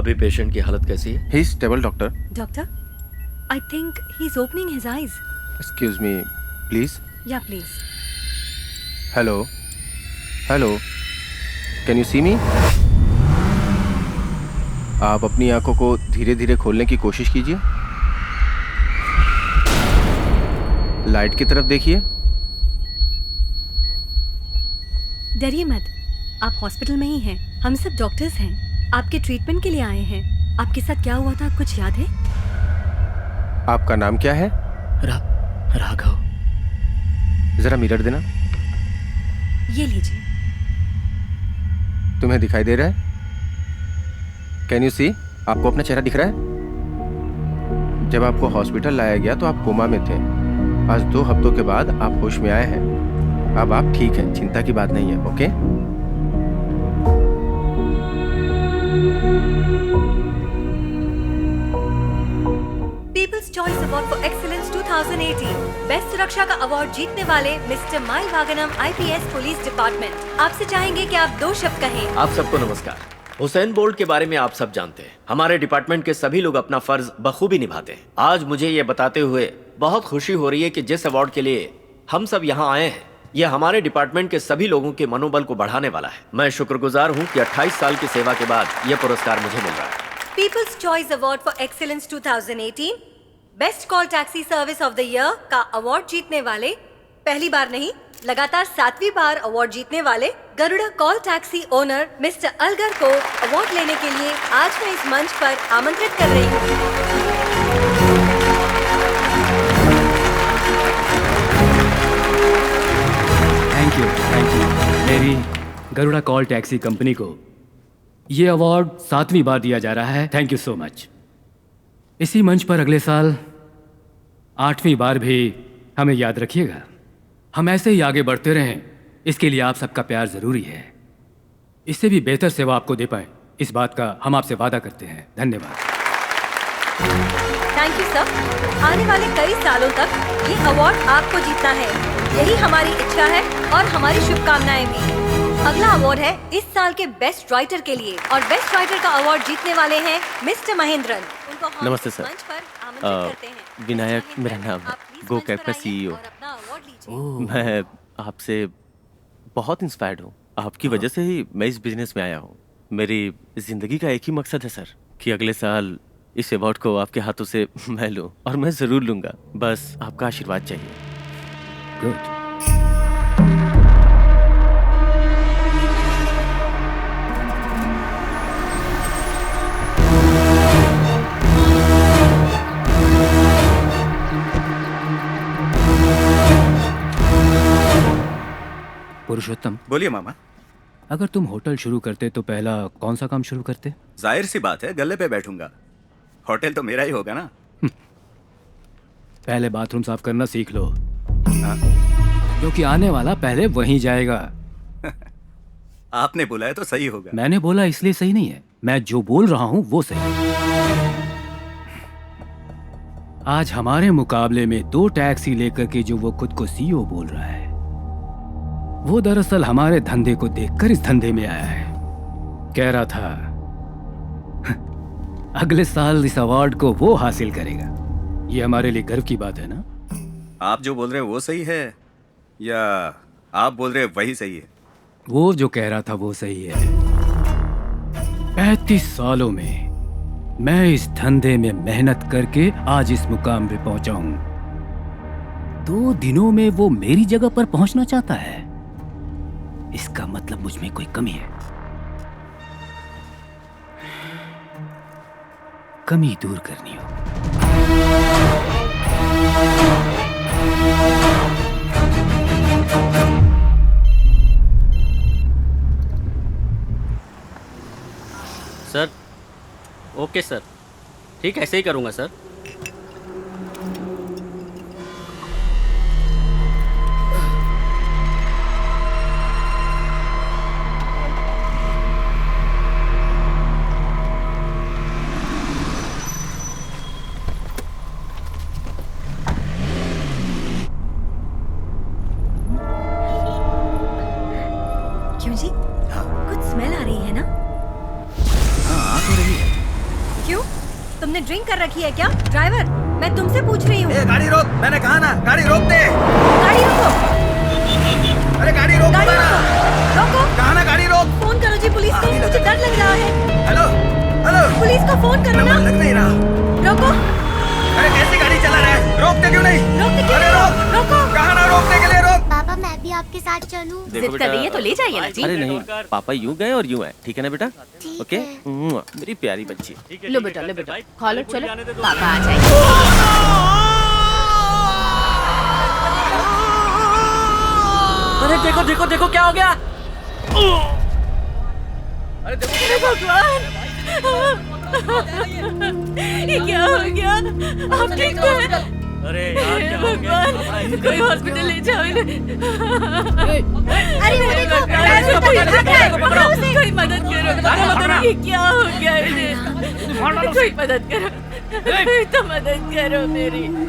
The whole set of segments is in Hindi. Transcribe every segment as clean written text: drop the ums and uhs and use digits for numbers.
अभी पेशेंट की हालत कैसी है? He is stable doctor. Doctor, I think he's opening his eyes. Excuse me please. Yeah, please. Hello hello, can you see me? आप अपनी आंखों को धीरे धीरे खोलने की कोशिश कीजिए। लाइट की तरफ देखिए। डरिए मत, आप हॉस्पिटल में ही हैं। हम सब डॉक्टर्स हैं, आपके ट्रीटमेंट के लिए आए हैं। आपके साथ क्या हुआ था, कुछ याद है? आपका नाम क्या है? राघव। जरा मिरर देना। ये लीजिए। तुम्हें दिखाई दे रहा है? कैन यू सी? आपको अपना चेहरा दिख रहा है? जब आपको हॉस्पिटल लाया गया तो आप कोमा में थे। आज 2 हफ्तों के बाद आप होश में आए हैं। अब आप ठीक हैं, चिंता की बात नहीं है। Okay? People's choice award for excellence 2018 best सुरक्षा का अवार्ड जीतने वाले mister Mayil Vahanam IPS police department आपसे चाहेंगे कि आप 2 शब्द कहें। आप सबको नमस्कार। हुसैन बोल्ट के बारे में आप सब जानते हैं। हमारे डिपार्टमेंट के सभी लोग अपना फर्ज बखूबी निभाते हैं। आज मुझे ये बताते हुए बहुत खुशी हो रही है कि जिस अवार्ड के लिए हम सब यहाँ आए हैं, यह हमारे डिपार्टमेंट के सभी लोगों के मनोबल को बढ़ाने वाला है। मैं शुक्रगुजार हूँ कि 28 साल की सेवा के बाद यह पुरस्कार मुझे मिल रहा है। Peoples choice award for excellence 2018 best call taxi service of the year का अवार्ड जीतने वाले, पहली बार नहीं लगातार 7वीं बार अवार्ड जीतने वाले Garuda call taxi owner mister Alagar को अवार्ड लेने के लिए आज मैं इस मंच पर आमंत्रित कर रही हूँ। Thank you. मेरी गरुड़ा कॉल टैक्सी कंपनी को ये अवार्ड 7वीं बार दिया जा रहा है। Thank you so much. इसी मंच पर अगले साल 8वीं बार भी हमें याद रखिएगा। हम ऐसे ही आगे बढ़ते रहें, इसके लिए आप सबका प्यार जरूरी है। इससे भी बेहतर सेवा आपको दे पाए, इस बात का हम आपसे वादा करते हैं। धन्यवाद। Thank you sir. आने वाले कई सालों तक ये अवार्ड आपको जीतना है, यही हमारी इच्छा है और हमारी शुभकामनाएं भी। अगला अवार्ड है इस साल के बेस्ट राइटर के लिए और बेस्ट राइटर का अवार्ड जीतने वाले हैं मिस्टर महेंद्रन। उनको हम नमस्ते सर। मंच पर आमंत्रित करते हैं। विनायक मिस्टर मेरा महेंद्रन, नाम है, आप प्लीज गो मंच कैब पर का आइए CEO। और अपना अवार्ड लीजिए। मैं आपसे बहुत इंस्पायर्ड हूँ। आपकी वजह से ही मैं इस बिजनेस में आया हूँ। मेरी जिंदगी का एक ही मकसद है सर, कि अगले साल इस अवार्ड को आपके हाथों से मैं लूँ, और मैं ज़रूर लूँगा। बस आपका आशीर्वाद चाहिए। गुड। पुरुषोत्तम, बोलिए मामा। अगर तुम होटल शुरू करते तो पहला कौन सा काम शुरू करते? जाहिर सी बात है, गल्ले पे बैठूंगा। होटल तो मेरा ही होगा ना। पहले बाथरूम साफ करना सीख लो, हाँ? क्योंकि आने वाला पहले वहीं जाएगा। आपने बोला है तो सही होगा। मैंने बोला इसलिए सही नहीं है, मैं जो बोल रहा हूं वो सही है। आज हमारे मुकाबले में 2 टैक्सी लेकर के जो वो खुद को CEO बोल रहा है, वो दरअसल हमारे धंधे को देखकर इस धंधे में आया है। कह रहा था अगले साल इस अवार्ड को वो हासिल करेगा। ये हमारे लिए गर्व की बात है ना? आप जो बोल रहे हैं वो सही है या आप बोल रहे हैं वही सही है? वो जो कह रहा था वो सही है। 35 सालों में मैं इस धंधे में मेहनत करके आज इस मुकाम पे पहुंचा हूं। 2 दिनों में वो मेरी जगह पर पहुंचना चाहता है, इसका मतलब मुझ में कोई कमी है। कमी दूर करनी हो। सर, ओके सर, ठीक ऐसे ही करूँगा सर। क्यों जी? हाँ कुछ स्मेल आ रही है ना? हाँ, आ तो रही है। तुमने ड्रिंक कर रखी है क्या? ड्राइवर, मैं तुमसे पूछ रही हूँ। गाड़ी रोक, मैंने कहा ना, गाड़ी रोक दे। गाड़ी रोको, अरे गाड़ी रोक, गाड़ी रोको, रोको। कहा ना गाड़ी रोक। फोन करो जी पुलिस को, मुझे डर लग रहा है। हेलो हेलो, पुलिस को फोन करो ना। लग नहीं रहा। रोको, अरे कैसी गाड़ी चला रहा है, रोकते क्यों नहीं? रोकते क्यों अरे नहीं? रोक, रोको। कहा ना रोकने के लिए, रोक। पापा मैं भी आपके साथ चलूं? देखो जिद कर रही है तो ले जाइए ना जी। अरे नहीं, पापा यूं गए और यूं आए, ठीक है ना बेटा? ठीक ओके, है। मेरी प्यारी बच्ची। लो बेटा खा लो, चलो पापा आ जाएंगे। अरे देखो देखो देखो क्या हो गया। अरे भगवान, ये क्या हो गया? आप ठीक तो हैं? अरे यार क्या हो गया? भगवान, कोई हॉस्पिटल ले जाओ इन्हें। अरे वो देखो, ड्राइवर को भाग रहा है, पकड़ो उसे। कोई मदद करो, ये क्या हो गया इन्हें? कोई मदद करो, तो मदद करो मेरी। हम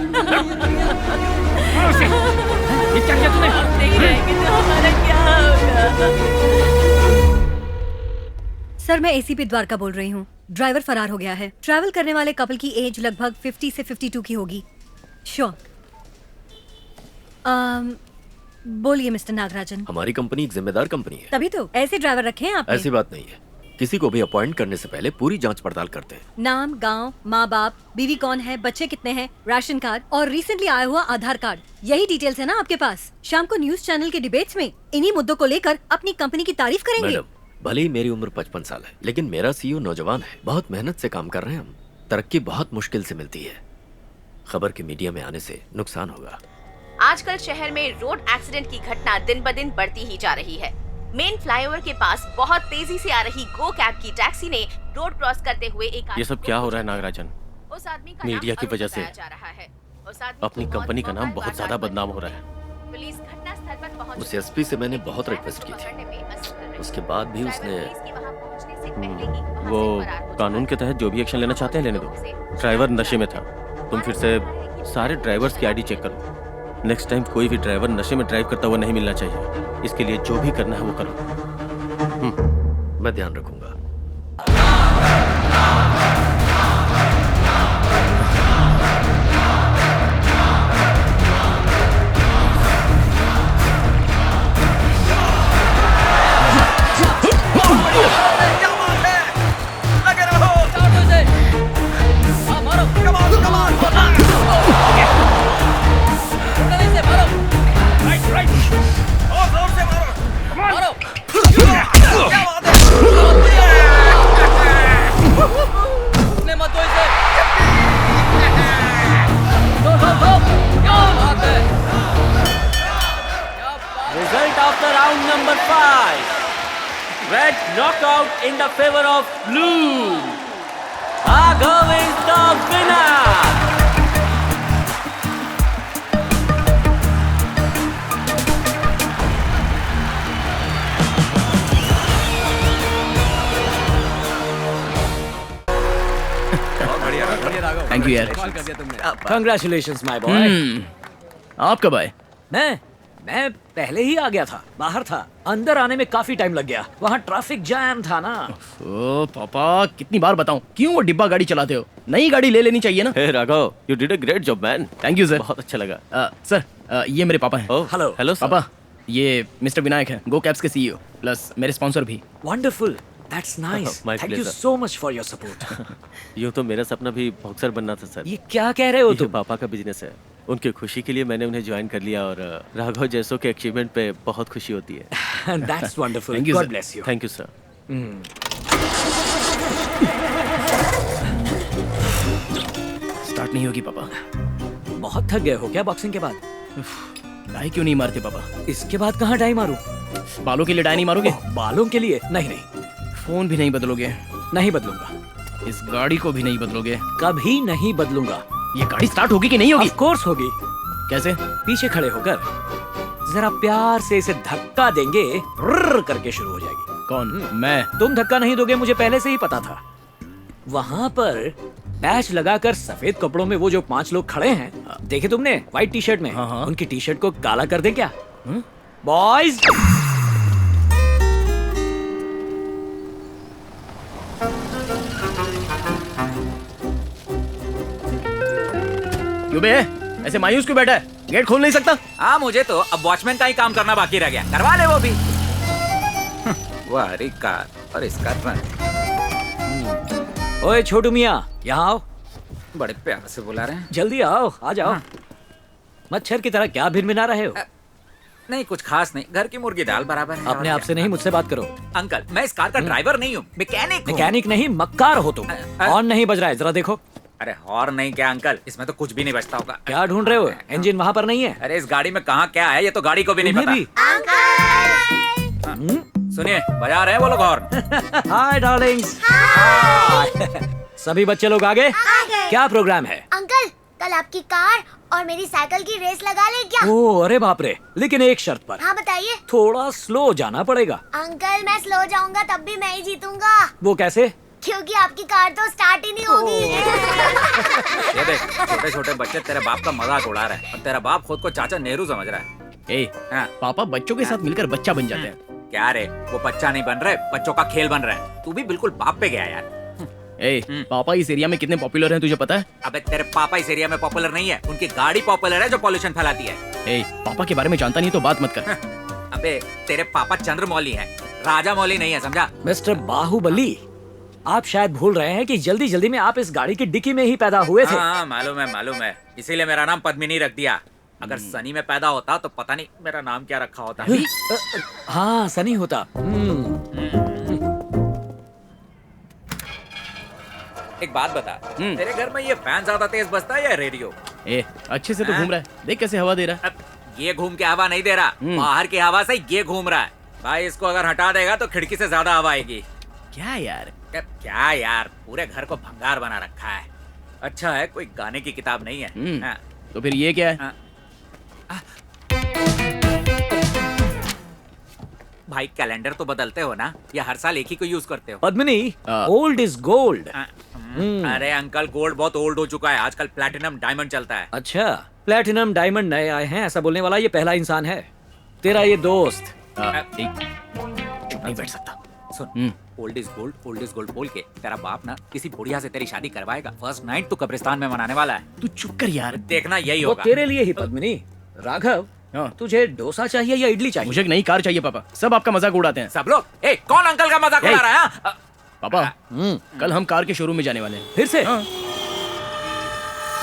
नहीं रहेंगे तो हमारा क्या होगा? सर, मैं एसीपी द्वारका बोल रही हूँ। ड्राइवर फरार हो गया है। ट्रैवल करने वाले कपल की एज लगभग 50 से 52 की होगी। श्योर। बोलिए मिस्टर नागराजन। हमारी कंपनी एक जिम्मेदार कंपनी है। तभी तो ऐसे ड्राइवर रखे हैं आपने। ऐसी बात नहीं है, किसी को भी अपॉइंट करने से पहले पूरी जांच पड़ताल करते हैं। नाम, गांव, माँ बाप, बीवी कौन है, बच्चे कितने हैं, राशन कार्ड और रिसेंटली आया हुआ आधार कार्ड, यही डिटेल्स है ना आपके पास? शाम को न्यूज चैनल के डिबेट्स में इन्हीं मुद्दों को लेकर अपनी कंपनी की तारीफ करेंगे। मैडम, भले ही मेरी उम्र 55 साल है, लेकिन मेरा सीईओ नौजवान है। बहुत मेहनत से काम कर रहे हैं हम। तरक्की बहुत मुश्किल से मिलती है। खबर के मीडिया में आने से नुकसान होगा। आजकल शहर में रोड एक्सीडेंट की घटना दिन ब दिन बढ़ती ही जा रही है। मेन फ्लाईओवर के पास बहुत तेजी से आ रही गो कैब की टैक्सी ने रोड क्रॉस करते हुए एक ये सब क्या हो रहा है नागराजन? उस आदमी का मीडिया नाम की वजह अरुण से बताया जा रहा है। उस आदमी अपनी की कंपनी का मौत नाम मौका बहुत ज्यादा बार-बार बदनाम हो बदली रहा है। पुलिस घटनास्थल पर पहुंच उस एसपी से मैंने बहुत रिक्वेस्ट की थी, उसके बाद भी उसने वो कानून के तहत जो भी एक्शन लेना चाहते हैं लेने दो। ड्राइवर नशे में था। तुम फिर से सारे ड्राइवर्स की आईडी चेक करो। नेक्स्ट टाइम कोई भी ड्राइवर नशे में ड्राइव करता हुआ नहीं मिलना चाहिए। इसके लिए जो भी करना है वो करो। मैं ध्यान रखूंगा। Result of the round number 5. Red knockout in the favor of blue. Raghav is the winner. Thank you यार। Congratulations my boy. आप कब आए? मैं पहले ही आ गया था, बाहर था। अंदर आने में काफी टाइम लग गया, वहाँ ट्रैफिक जैम था ना। ओ पापा, कितनी बार बताऊं, क्यों वो डिब्बा गाड़ी चलाते हो? नई गाड़ी ले लेनी चाहिए ना। Hey Raghav, you did a great job man. Thank you sir. बहुत अच्छा लगा। सर ये मेरे पापा हैं। हेलो हेलो पापा, ये मिस्टर विनायक है, गो कैब्स के सीईओ, प्लस मेरे स्पॉन्सर भी। Wonderful, that's nice. My thank you pleasure. So much for your support. यूँ तो मेरा सपना भी बॉक्सर बनना था सर। ये क्या कह रहे हो ये तुम? पापा का बिजनेस है। उनकी खुशी के लिए मैंने उन्हें ज्वाइन कर लिया और राघव जैसों के अचीवमेंट पे बहुत खुशी होती है। That's wonderful, Thank you, God sir. Bless you. Thank you sir. Start नहीं होगी पापा। बहुत थक गए हो क्या बॉक्सिंग के बाद? डाई क्यों नहीं मारते पापा? इसके बाद कहाँ डाई मारूं? बालों के लिए डाई नहीं मारोगे? बालों के लिए? नहीं नहीं, फोन भी नहीं बदलोगे? नहीं बदलूंगा। इस गाड़ी को भी नहीं बदलोगे? कभी नहीं बदलूंगा। ये गाड़ी स्टार्ट होगी कि नहीं होगी? ऑफ कोर्स होगी। कैसे? पीछे खड़े होकर जरा प्यार से इसे धक्का देंगे, रुर्र करके शुरू हो जाएगी। कौन? मैं? तुम धक्का नहीं दोगे मुझे पहले से ही पता था। वहां पर बैच लगाकर सफेद कपड़ों में वो जो 5 लोग खड़े हैं, देखे तुमने व्हाइट टी शर्ट में? हाँ। उनकी टी शर्ट को काला कर दें क्या? बॉयज, क्यों बे, ऐसे मायूस क्यों बैठा है? गेट खोल नहीं सकता? हाँ मुझे तो अब वॉचमैन का ही काम करना बाकी रह गया, करवा ले वो भी। वाह कार और इसका ट्रंक। ओए छोटू मियाँ, यहाँ आओ। बड़े प्यार से बुला रहे हैं। जल्दी आओ, आ जाओ। मच्छर की तरह क्या भिनभिना रहे हो? नहीं कुछ खास नहीं, घर की मुर्गी दाल बराबर है। अपने आप से नहीं, मुझसे बात करो। अंकल मैं इस कार का ड्राइवर नहीं हूँ, मैकेनिक नहीं मक्कार हो तुम। हॉर्न नहीं बज रहा है, जरा देखो। अरे हॉर्न नहीं क्या अंकल, इसमें तो कुछ भी नहीं बजता होगा। क्या ढूंढ रहे हो? इंजन वहाँ पर नहीं है। अरे इस गाड़ी में कहाँ क्या है, ये तो गाड़ी को भी नहीं पता। सुनिए बजा रहे हैं वो लोग हॉर्न। हाय डार्लिंग्स। सभी बच्चे लोग आगे? क्या प्रोग्राम है? अंकल कल आपकी कार और मेरी साइकिल की रेस लगा ले क्या? ओह अरे बाप रे, लेकिन एक शर्त पर। हाँ बताइए। थोड़ा स्लो जाना पड़ेगा। अंकल मैं स्लो जाऊंगा तब भी मैं ही जीतूंगा। वो कैसे? क्योंकि आपकी कार तो स्टार्ट ही नहीं होगी। ये देख छोटे छोटे बच्चे तेरे बाप का मजाक उड़ा रहे हैं और तेरा बाप खुद को चाचा नेहरू समझ रहा है। पापा बच्चों के साथ मिलकर बच्चा बन जाते हैं। क्या रे, वो बच्चा नहीं बन रहे, बच्चों का खेल बन रहा है। तू भी बिल्कुल बाप पे गया यार। पापा इस एरिया में कितने पॉपुलर हैं तुझे पता है? अबे तेरे पापा इस एरिया में पॉपुलर नहीं है, उनकी गाड़ी पॉपुलर है जो पॉल्यूशन फैलाती है। पापा के बारे में जानता नहीं तो बात मत कर। अबे तेरे पापा चंद्रमौली हैं, राजा मौली नहीं है, समझा? मिस्टर बाहुबली, आप शायद भूल रहे हैं कि जल्दी जल्दी में आप इस गाड़ी की डिक्की में ही पैदा हुए थे। हाँ मालूम है, इसीलिए मेरा नाम पद्मिनी रख दिया। अगर सनी में पैदा होता तो पता नहीं मेरा नाम क्या रखा होता। हाँ सनी होता। एक बात बता, तेरे घर में ये फैन ज्यादा तेज बजता है या रेडियो? अच्छे से तो घूम रहा है, देख कैसे हवा दे रहा है। ये घूम के हवा नहीं दे रहा, बाहर की हवा से ये घूम रहा है। भाई इसको अगर हटा देगा तो खिड़की से ज्यादा हवा आएगी। क्या यार, पूरे घर को भंगार बना रखा है। अच्छा है कोई गाने की किताब नहीं है। तो फिर ये क्या है? भाई कैलेंडर तो बदलते हो ना, या हर साल एक ही को यूज करते हो? Padmini, old is gold. अरे अंकल गोल्ड बहुत ओल्ड हो चुका है, आजकल प्लैटिनम डायमंड चलता है। अच्छा प्लैटिनम डायमंड नए आए हैं, ऐसा बोलने वाला ये पहला इंसान है। तेरा ये दोस्त चुप नहीं बैठ सकता। सुन, ओल्ड इज गोल्ड बोल के तेरा बाप ना किसी बुढ़िया से तेरी शादी करवाएगा। फर्स्ट नाइट तो कब्रिस्तान में मनाने वाला है। तू चुप कर यार, देखना यही होगा। तेरे लिए ही पद्मिनी। राघव, तुझे डोसा चाहिए या इडली चाहिए? मुझे एक नई कार चाहिए पापा, सब आपका मजाक उड़ाते हैं। सब लोग कौन अंकल का मजाक उड़ा रहा है? पापा कल हम कार के शोरूम में जाने वाले हैं। फिर से?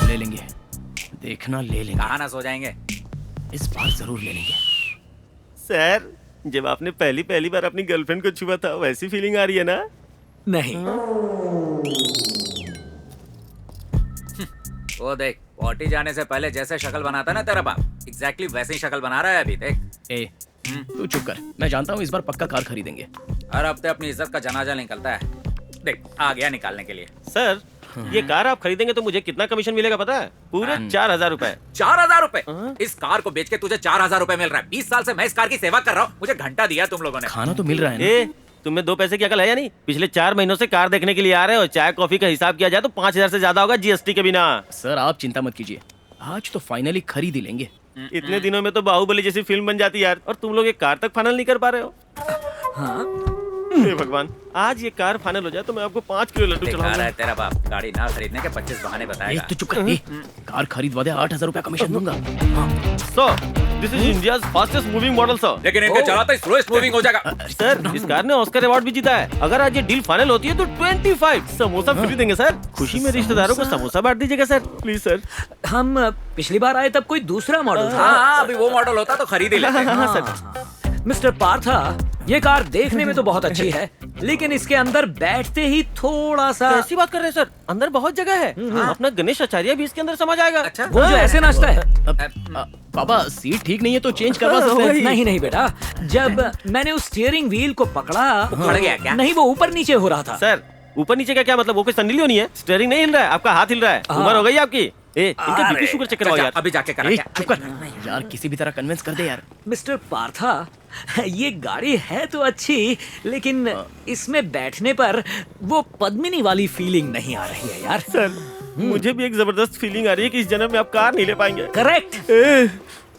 ले लेंगे, देखना ले लेंगे। कहाँ ना सो जाएंगे? इस बार जरूर ले लेंगे। सर जब आपने पहली बार अपनी गर्लफ्रेंड को छुआ था वैसी फीलिंग आ रही है ना? नहीं। वो देख, पॉटी जाने से पहले जैसे शक्ल बनाता ना तेरा बाप, एग्जैक्टली वैसे ही शक्ल बना रहा है अभी। देख तू चुप कर, मैं जानता हूँ इस बार पक्का कार खरीदेंगे। हर हफ्ते अपनी इज्जत का जनाजा निकलता है। देख आ गया निकालने के लिए। सर ये कार आप खरीदेंगे तो मुझे कितना कमीशन मिलेगा पता है? पूरे 4000 रुपए। 4000 रुपए? इस कार को बेच के तुझे 4000 रुपए मिल रहा है। 20 साल से मैं इस कार की सेवा कर रहा हूँ, मुझे घंटा दिया तुम लोगों ने। खाना तो मिल रहा है ना? तुम्हें 2 पैसे की अकल है या नहीं? पिछले 4 महीनों से कार देखने के लिए आ रहे हो, चाय कॉफी का हिसाब किया जाए तो 5000 से ज्यादा होगा जीएसटी के बिना। सर आप चिंता मत कीजिए, आज तो फाइनली खरीद ही लेंगे। इतने दिनों में तो बाहुबली जैसी फिल्म बन जाती यार, और तुम लोग एक कार तक फाइनल नहीं कर पा रहे हो। हे भगवान, आज ये कार फाइनल हो जाए तो मैं आपको 5 किलो लड्डू चढ़ाऊंगा। तेरा बाप गाड़ी ना खरीदने के 25 बहाने बताएगा। तो चुप कर, कार खरीदवा दे, 8000 रुपया कमीशन दूंगा। Sir this is India's fastest moving model sir. लेकिन इनका चलाता स्लोएस्ट मूविंग हो जाएगा। सर इस कार ने ऑस्कर अवार्ड भी जीता है। अगर आज ये डील फाइनल होती है तो 25 समोसा फ्री देंगे सर। खुशी में रिश्तेदारों को समोसा बांट दीजिएगा सर, प्लीज सर। हम पिछली बार आए तब कोई दूसरा मॉडल था। हाँ, अभी वो मॉडल होता तो खरीद ही लेते। हाँ सर। मिस्टर पार्था, ये कार देखने में तो बहुत अच्छी है, लेकिन इसके अंदर बैठते ही थोड़ा सा। ऐसी बात कर रहे हैं सर, अंदर बहुत जगह है। अपना गणेश आचार्य भी इसके अंदर समा जाएगा। अच्छा, वो जो ऐसे नाचता है। पापा सीट ठीक नहीं है तो चेंज करवा सकते हैं। नहीं बेटा, जब मैंने उस स्टीयरिंग व्हील को पकड़ा, उखड़ गया क्या? नहीं, वो ऊपर नीचे हो रहा था। सर ऊपर नीचे का क्या मतलब? वो कोई संडील नहीं है, स्टीयरिंग नहीं हिल रहा है, आपका हाथ हिल रहा है। उम्र हो गई आपकी। इनका बीपी शुगर चेक करवाओ यार। अभी जाके करा। चुप कर यार, किसी भी तरह कन्विंस कर दे यार। मिस्टर पार्था, ये गाड़ी है तो अच्छी, लेकिन इसमें बैठने पर वो पद्मिनी वाली फीलिंग नहीं आ रही है यार। सर मुझे भी एक जबरदस्त फीलिंग आ रही है कि इस जन्म में आप कार नहीं ले पाएंगे। करेक्ट।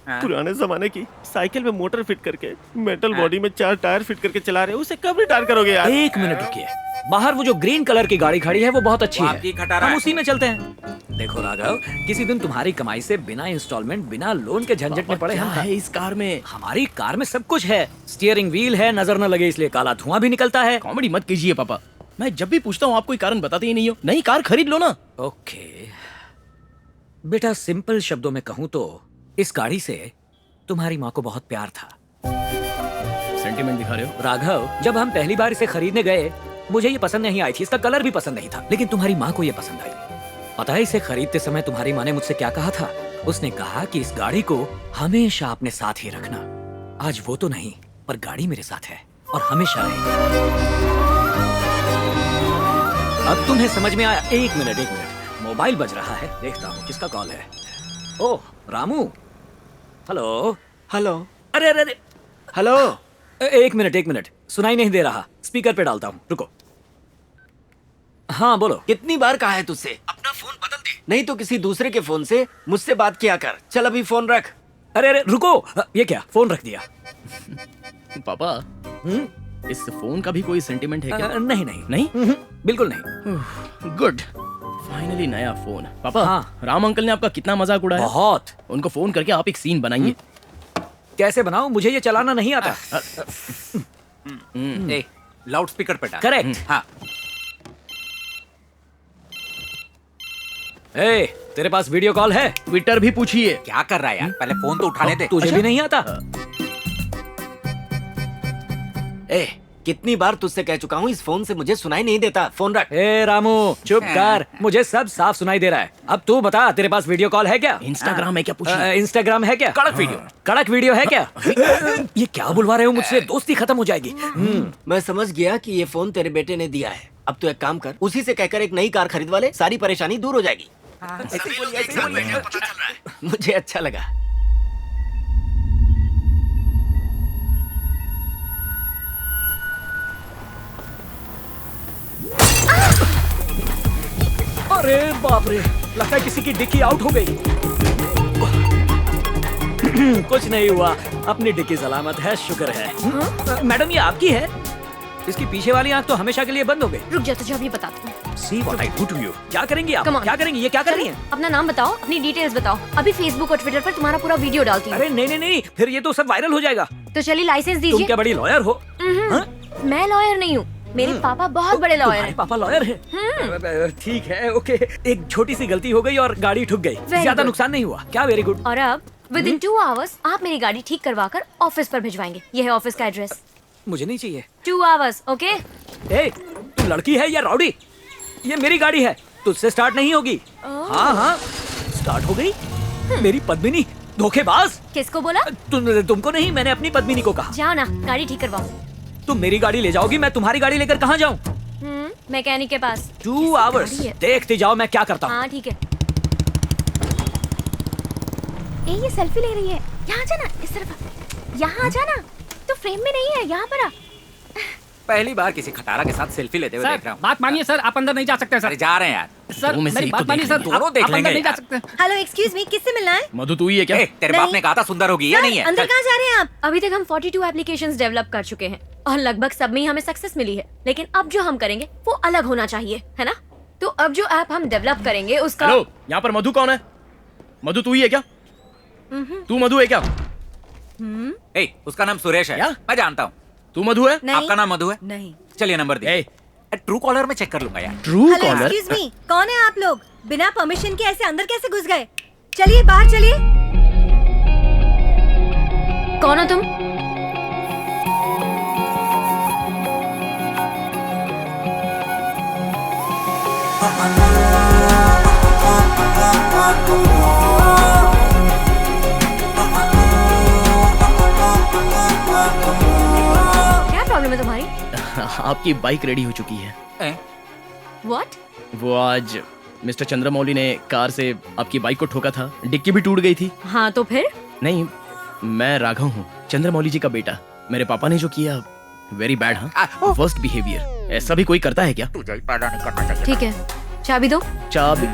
पुराने जमाने की साइकिल में मोटर फिट करके मेटल बॉडी में 4 टायर फिट करके चला रहे हो, उसे कब रिटायर करोगे यार? एक मिनट रुकिए, बाहर वो जो ग्रीन कलर की गाड़ी खड़ी है वो बहुत अच्छी आपकी है, खटारा हम है। उसी में चलते हैं। देखो राघव, किसी दिन तुम्हारी कमाई से बिना इंस्टॉलमेंट, बिना लोन के झंझट में पड़े क्या हम है इस कार में? हमारी कार में सब कुछ है, स्टीयरिंग व्हील है, नजर न लगे इसलिए काला धुआं भी निकलता है। कॉमेडी मत कीजिए पापा, मैं जब भी पूछता हूँ आप कोई कारण बताते ही नहीं हो। नई कार खरीद लो ना। ओके बेटा, सिंपल शब्दों में कहूँ तो इस गाड़ी से तुम्हारी माँ को बहुत प्यार था। सेंटीमेंट दिखा रहे हो राघव, जब हम पहली बार इसे खरीदने गए मुझे ये पसंद नहीं आई थी, इसका कलर भी पसंद नहीं था, लेकिन तुम्हारी माँ को ये पसंद आई। पता है इसे खरीदते समय तुम्हारी माँ ने मुझसे क्या कहा था? उसने कहा कि इस गाड़ी को हमेशा अपने साथ ही रखना। आज वो तो नहीं, पर गाड़ी मेरे साथ है और हमेशा रहेगी। अब तुम्हें समझ में आया? एक मिनट, मोबाइल बज रहा है, देखता हूँ किसका कॉल है। ओह रामू, हेलो। अरे अरे अरे, हेलो। एक मिनट, सुनाई नहीं दे रहा, स्पीकर पे डालता हूँ, रुको। हाँ बोलो। कितनी बार कहा है तुझसे अपना फोन बदल दे, नहीं तो किसी दूसरे के फोन से मुझसे बात किया कर। चल अभी फोन रख। अरे अरे रुको, ये क्या, फोन रख दिया? पापा, इस फोन का भी कोई सेंटीमेंट है क्या? नहीं, बिल्कुल नहीं। गुड, फाइनली नया फोन। पापा, हाँ। राम अंकल ने आपका कितना मजाक उड़ाया। बहुत। उनको फोन करके आप एक सीन बनाइए। कैसे बनाऊं? मुझे ये चलाना नहीं आता। लाउड स्पीकर पे डाल। करेक्ट। हाँ। ए, तेरे पास वीडियो कॉल है? ट्विटर भी पूछिए। क्या कर रहा है यार, पहले फोन तो उठाने दे। तुझे भी नहीं आता? ए, कितनी बार तुझसे कह चुका हूँ इस फोन से मुझे सुनाई नहीं देता, फोन रख। ए रामू, चुप कर, मुझे सब साफ सुनाई दे रहा है। अब तू बता, तेरे पास वीडियो कॉल है क्या? इंस्टाग्राम है क्या? पूछिए। इंस्टाग्राम है क्या? कड़क वीडियो है क्या? ये क्या बुलवा रहे हो मुझसे? दोस्ती खत्म हो जाएगी। मैं समझ गया कि ये फोन तेरे बेटे ने दिया है। अब तू एक काम कर, उसी से कहकर एक नई कार खरीदवा ले, सारी परेशानी दूर हो जाएगी। मुझे अच्छा लगा। अरे बाप रे, लगता है किसी की डिक्की आउट हो गई। कुछ नहीं हुआ, अपनी डिक्की सलामत है, शुक्र है। मैडम ये आपकी है? इसकी पीछे वाली आंख तो हमेशा के लिए बंद हो गई। रुक जा, तुझे अभी बताती हूँ। See what I do to you। क्या करेंगी आप? Come on। क्या करेंगी? ये क्या कर रही हैं? अपना नाम बताओ, अपनी डिटेल्स बताओ। अभी फेसबुक और ट्विटर पर तुम्हारा पूरा वीडियो डालती हूँ। अरे नहीं, फिर ये तो सब वायरल हो जाएगा। तो चलिए लाइसेंस तुम दीजिए। क्या बड़ी लॉयर हो? मैं लॉयर नहीं हूँ, मेरे पापा बहुत बड़े लॉयर तुम्हारे हैं। पापा लॉयर हैं? ठीक है, ओके। एक छोटी सी गलती हो गई और गाड़ी ठुक गई, ज्यादा good। नुकसान नहीं हुआ क्या? Very good. और अब विद इन 2 आवर्स आप मेरी गाड़ी ठीक करवा कर ऑफिस पर भिजवाएंगे। ये है ऑफिस का एड्रेस। मुझे नहीं चाहिए। 2 आवर्स, ओके? ए, तू लड़की है या रॉडी? ये मेरी गाड़ी है, तुझसे स्टार्ट नहीं होगी। हाँ, स्टार्ट हो गई। मेरी पद्मिनी, धोखेबाज। किसको बोला? तुमको नहीं, मैंने अपनी पद्मिनी को कहा। जाओ ना, गाड़ी ठीक करवाओ। तुम मेरी गाड़ी ले जाओगी, मैं तुम्हारी गाड़ी लेकर कहाँ जाऊँ? मैकेनिक के पास। 2 आवर्स, देखते जाओ मैं क्या करता हूँ। हाँ ठीक है। ये सेल्फी ले रही है, यहाँ जाना, इस तरफ। यहाँ आ जाना, तो फ्रेम में नहीं है, यहाँ पर आ। पहली बार किसी खटारा के साथ सेल्फी लेते हुए देख रहा हूँ। बात मानिए सर, आप अंदर नहीं जा सकते सर। अरे जा रहे हैं यार। सर मेरी बात मानिए सर, दोनों देख आप अंदर लेंगे नहीं जा यार। सकते। हेलो, एक्सक्यूज मी, किससे मिलना है? मधु तू ही है क्या? तेरे बाप ने कहा था सुंदर होगी, ये नहीं है। अंदर कहाँ जा रहे हैं आप? अभी तक हम 42 एप्लीकेशंस डेवलप कर चुके हैं और लगभग सब में ही हमें सक्सेस मिली है, लेकिन अब जो हम करेंगे वो अलग होना चाहिए, है ना? तो अब जो ऐप हम डेवलप करेंगे उसका। हेलो, यहाँ पर मधु कौन है? मधु तू ही है क्या? तू मधु है क्या? उसका नाम सुरेश है। मैं जानता हूँ। तू मधु है? आपका नाम मधु है? नहीं। चलिए नंबर दे। ट्रू कॉलर में चेक कर लूंगा यार। True hello, caller? Excuse me, कौन है आप लोग? बिना परमिशन के ऐसे अंदर कैसे घुस गए? चलिए बाहर चलिए। कौन हो तुम? क्या प्रॉब्लम है तुम्हारी? आपकी बाइक रेडी हो चुकी है। What? वो आज मिस्टर चंद्रमौली ने कार से आपकी बाइक को ठोका था, डिक्की भी टूट गई थी। हाँ तो फिर? नहीं, मैं राघव हूँ, चंद्रमौली जी का बेटा। मेरे पापा ने जो किया वेरी बैड। हाँ, वर्स्ट बिहेवियर। ऐसा भी कोई करता है क्या? तुझे ही पैदा नहीं करना चाहिए। ठीक है, चाबी दो। चाबी?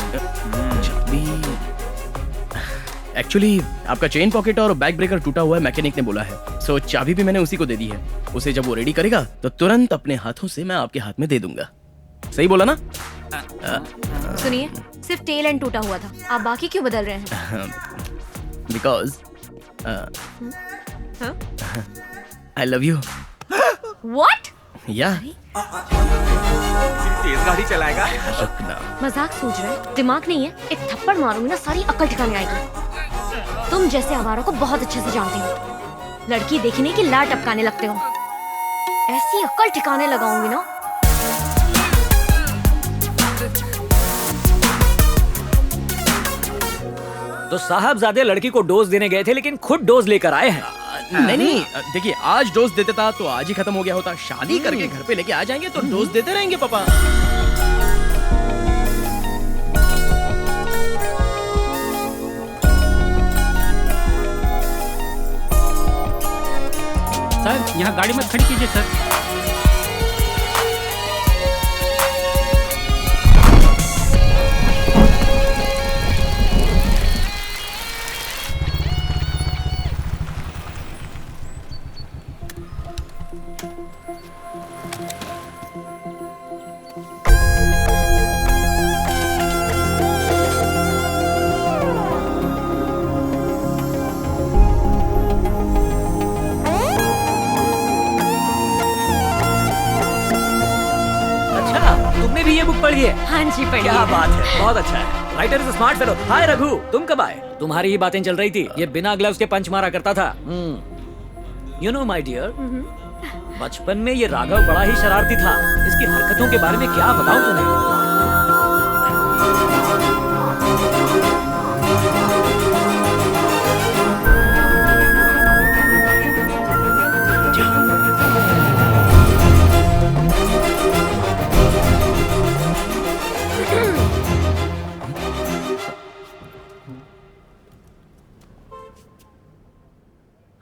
एक्चुअली आपका चेन पॉकेट और बैक ब्रेकर टूटा हुआ है, मैकेनिक ने बोला है। सो चाबी भी मैंने उसी को दे दी है। उसे जब वो रेडी करेगा तो तुरंत अपने हाथों से मैं आपके हाथ में दे दूंगा। सही बोला ना? सुनिए, सिर्फ टेल एंड टूटा हुआ था, आप बाकी क्यों बदल रहे हैं? Because I love you. What? या तेज गाड़ी चलाएगा। मजाक सूझ रहा है? दिमाग नहीं है? एक थप्पड़ मारूंगी ना सारी अकल ठिकाने आएगी। तुम जैसे आवारों को बहुत अच्छे से जानती हो। लड़की देखने की लाट टपकाने लगते हो। ऐसी अकल ठिकाने लगाऊंगी ना। तो साहबजादे लड़की को डोज देने गए थे, लेकिन खुद डोज लेकर आए हैं। नहीं, देखिए आज डोज देते था तो आज ही खत्म हो गया होता। शादी करके घर पे लेके आ जाएंगे तो डोज देते रहेंगे पापा। सर यहाँ गाड़ी मत खड़ी कीजिए सर। तुमने भी ये बुक पढ़ी है? हाँ जी पढ़ी क्या है। बात है, बहुत अच्छा है। Writer is smart fellow. Hi Raghu, तुम कब आए? तुम्हारी ही बातें चल रही थी। ये बिना ग्लव्स के पंच मारा करता था। यू नो माय डियर, बचपन में ये राघव बड़ा ही शरारती था। इसकी हरकतों के बारे में क्या बताऊं तुम्हें।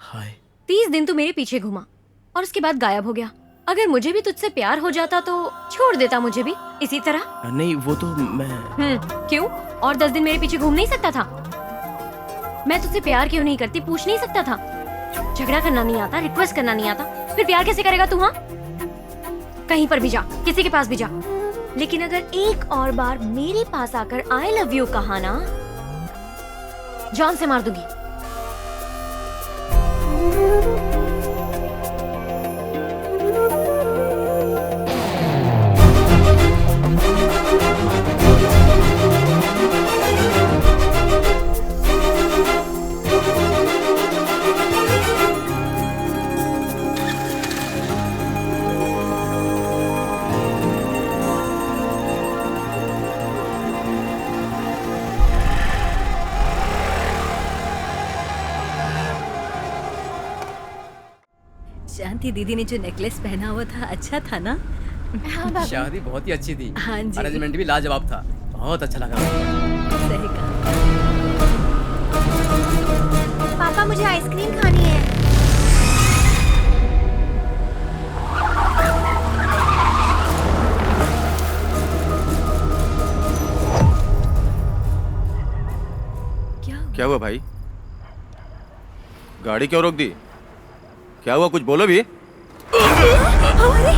हाय। 30 दिन तू मेरे पीछे घूमा और उसके बाद गायब हो गया। अगर मुझे भी तुझसे प्यार हो जाता तो छोड़ देता मुझे भी इसी तरह। नहीं वो तो मैं क्यों? और 10 दिन मेरे पीछे घूम नहीं सकता था? मैं तुझसे प्यार क्यों नहीं करती पूछ नहीं सकता था? झगड़ा करना नहीं आता, रिक्वेस्ट करना नहीं आता, फिर प्यार कैसे करेगा तू? हाँ, कहीं पर भी जा, किसी के पास भी जा, लेकिन अगर एक और बार मेरे पास आकर आई लव यू कहा ना, जान से मार दूंगी। शांति दीदी ने जो नेकलेस पहना हुआ था अच्छा था ना? हाँ शादी बहुत ही अच्छी थी। हाँ जी। अरेंजमेंट भी लाजवाब था, बहुत अच्छा लगा। सही कहा। पापा मुझे आइसक्रीम खानी है। क्या हुआ भाई? गाड़ी क्यों रोक दी? क्या हुआ, कुछ बोलो भी। अरे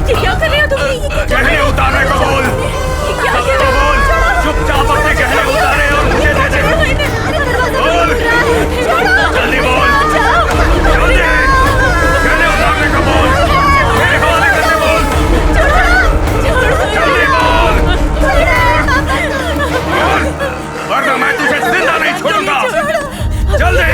ये क्या कर रहे हो तुम? गहने उतारने को बोल। क्या कर रहे हो? चुपचाप अपने गहने उतारे और मुझे दे दे। बोल, जल्दी बोल, जल्दी। गहने उतारने को बोल, मेरे हवाले करने बोल। जल्दी बोल, वरना मैं तुझे जिंदा नहीं छोड़ूंगा। जल्दी।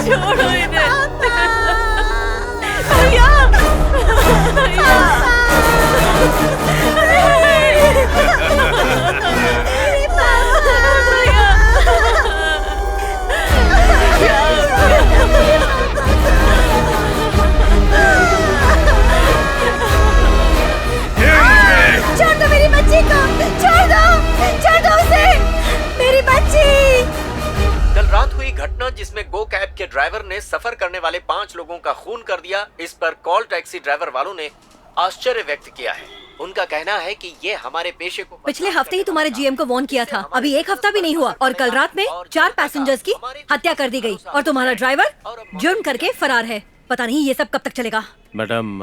छोड़ो इन्हें। भैया, छोड़ दो मेरी बच्ची को, छोड़ दो उसे, मेरी बच्ची। ड्राइवर ने सफर करने वाले 5 लोगों का खून कर दिया, इस पर कॉल टैक्सी ड्राइवर वालों ने आश्चर्य व्यक्त किया है। उनका कहना है कि ये हमारे पेशे को पिछले हफ्ते ही तुम्हारे जीएम को वार्न किया था, अभी 1 हफ्ता भी नहीं हुआ और कल रात में 4 पैसेंजर्स की हत्या कर दी गई और तुम्हारा ड्राइवर जुर्म करके फरार है। पता नहीं ये सब कब तक चलेगा। मैडम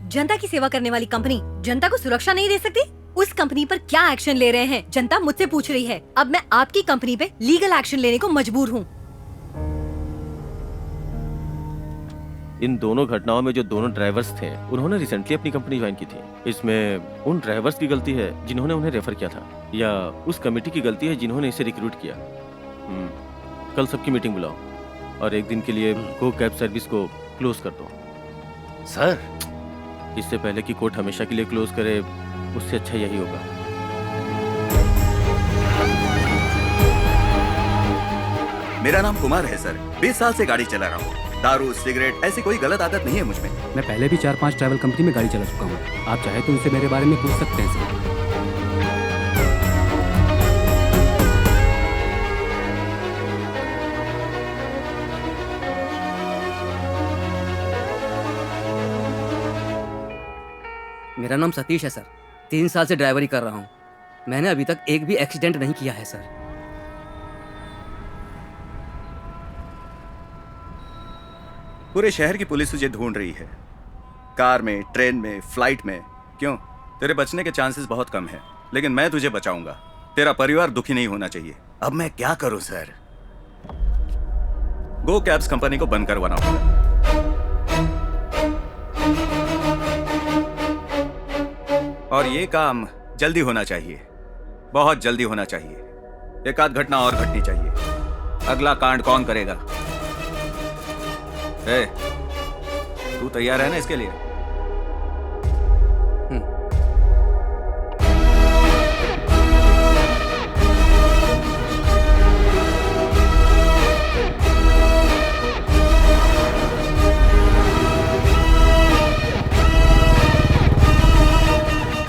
जनता की सेवा करने वाली कंपनी जनता को सुरक्षा नहीं दे सकती? उस कंपनी पर क्या एक्शन ले रहे हैं जनता मुझसे पूछ रही है। अब मैं आपकी कंपनी पे लीगल एक्शन लेने को मजबूर हूँ। इन दोनों घटनाओं में जो दोनों ड्राइवर्स थे उन्होंने रिसेंटली अपनी कंपनी ज्वाइन की थी। इसमें उन ड्राइवर्स की गलती है जिन्होंने उन्हें रेफर किया था, या उस कमेटी की गलती है जिन्होंने इसे रिक्रूट किया। कल सबकी मीटिंग बुलाओ और एक दिन के लिए गो कैब सर्विस को क्लोज कर दो। सर, इससे पहले कि कोर्ट हमेशा के लिए क्लोज करे, उससे अच्छा यही होगा। मेरा नाम कुमार है सर, 20 साल से गाड़ी चला रहा हूँ। दारू, सिगरेट ऐसी कोई गलत आदत नहीं है मुझ में। मैं पहले भी 4-5 ट्रैवल कंपनी में गाड़ी चला चुका हूँ। आप चाहे तो उनसे मेरे बारे में पूछ सकते हैं सर। मेरा नाम सतीश है सर, 3 साल से ड्राइवरी कर रहा हूँ। मैंने अभी तक एक भी एक्सीडेंट नहीं किया है सर। पूरे शहर की पुलिस तुझे ढूंढ रही है, कार में, ट्रेन में, फ्लाइट में। क्यों? तेरे बचने के चांसेस बहुत कम है, लेकिन मैं तुझे बचाऊंगा। तेरा परिवार दुखी नहीं होना चाहिए। अब मैं क्या करूं सर? गो कैब्स कंपनी को बंद करवाना होगा। और ये काम जल्दी होना चाहिए, बहुत जल्दी होना चाहिए। एक आध घटना और घटनी चाहिए। अगला कांड कौन करेगा? ए, तू तैयार है ना इसके लिए?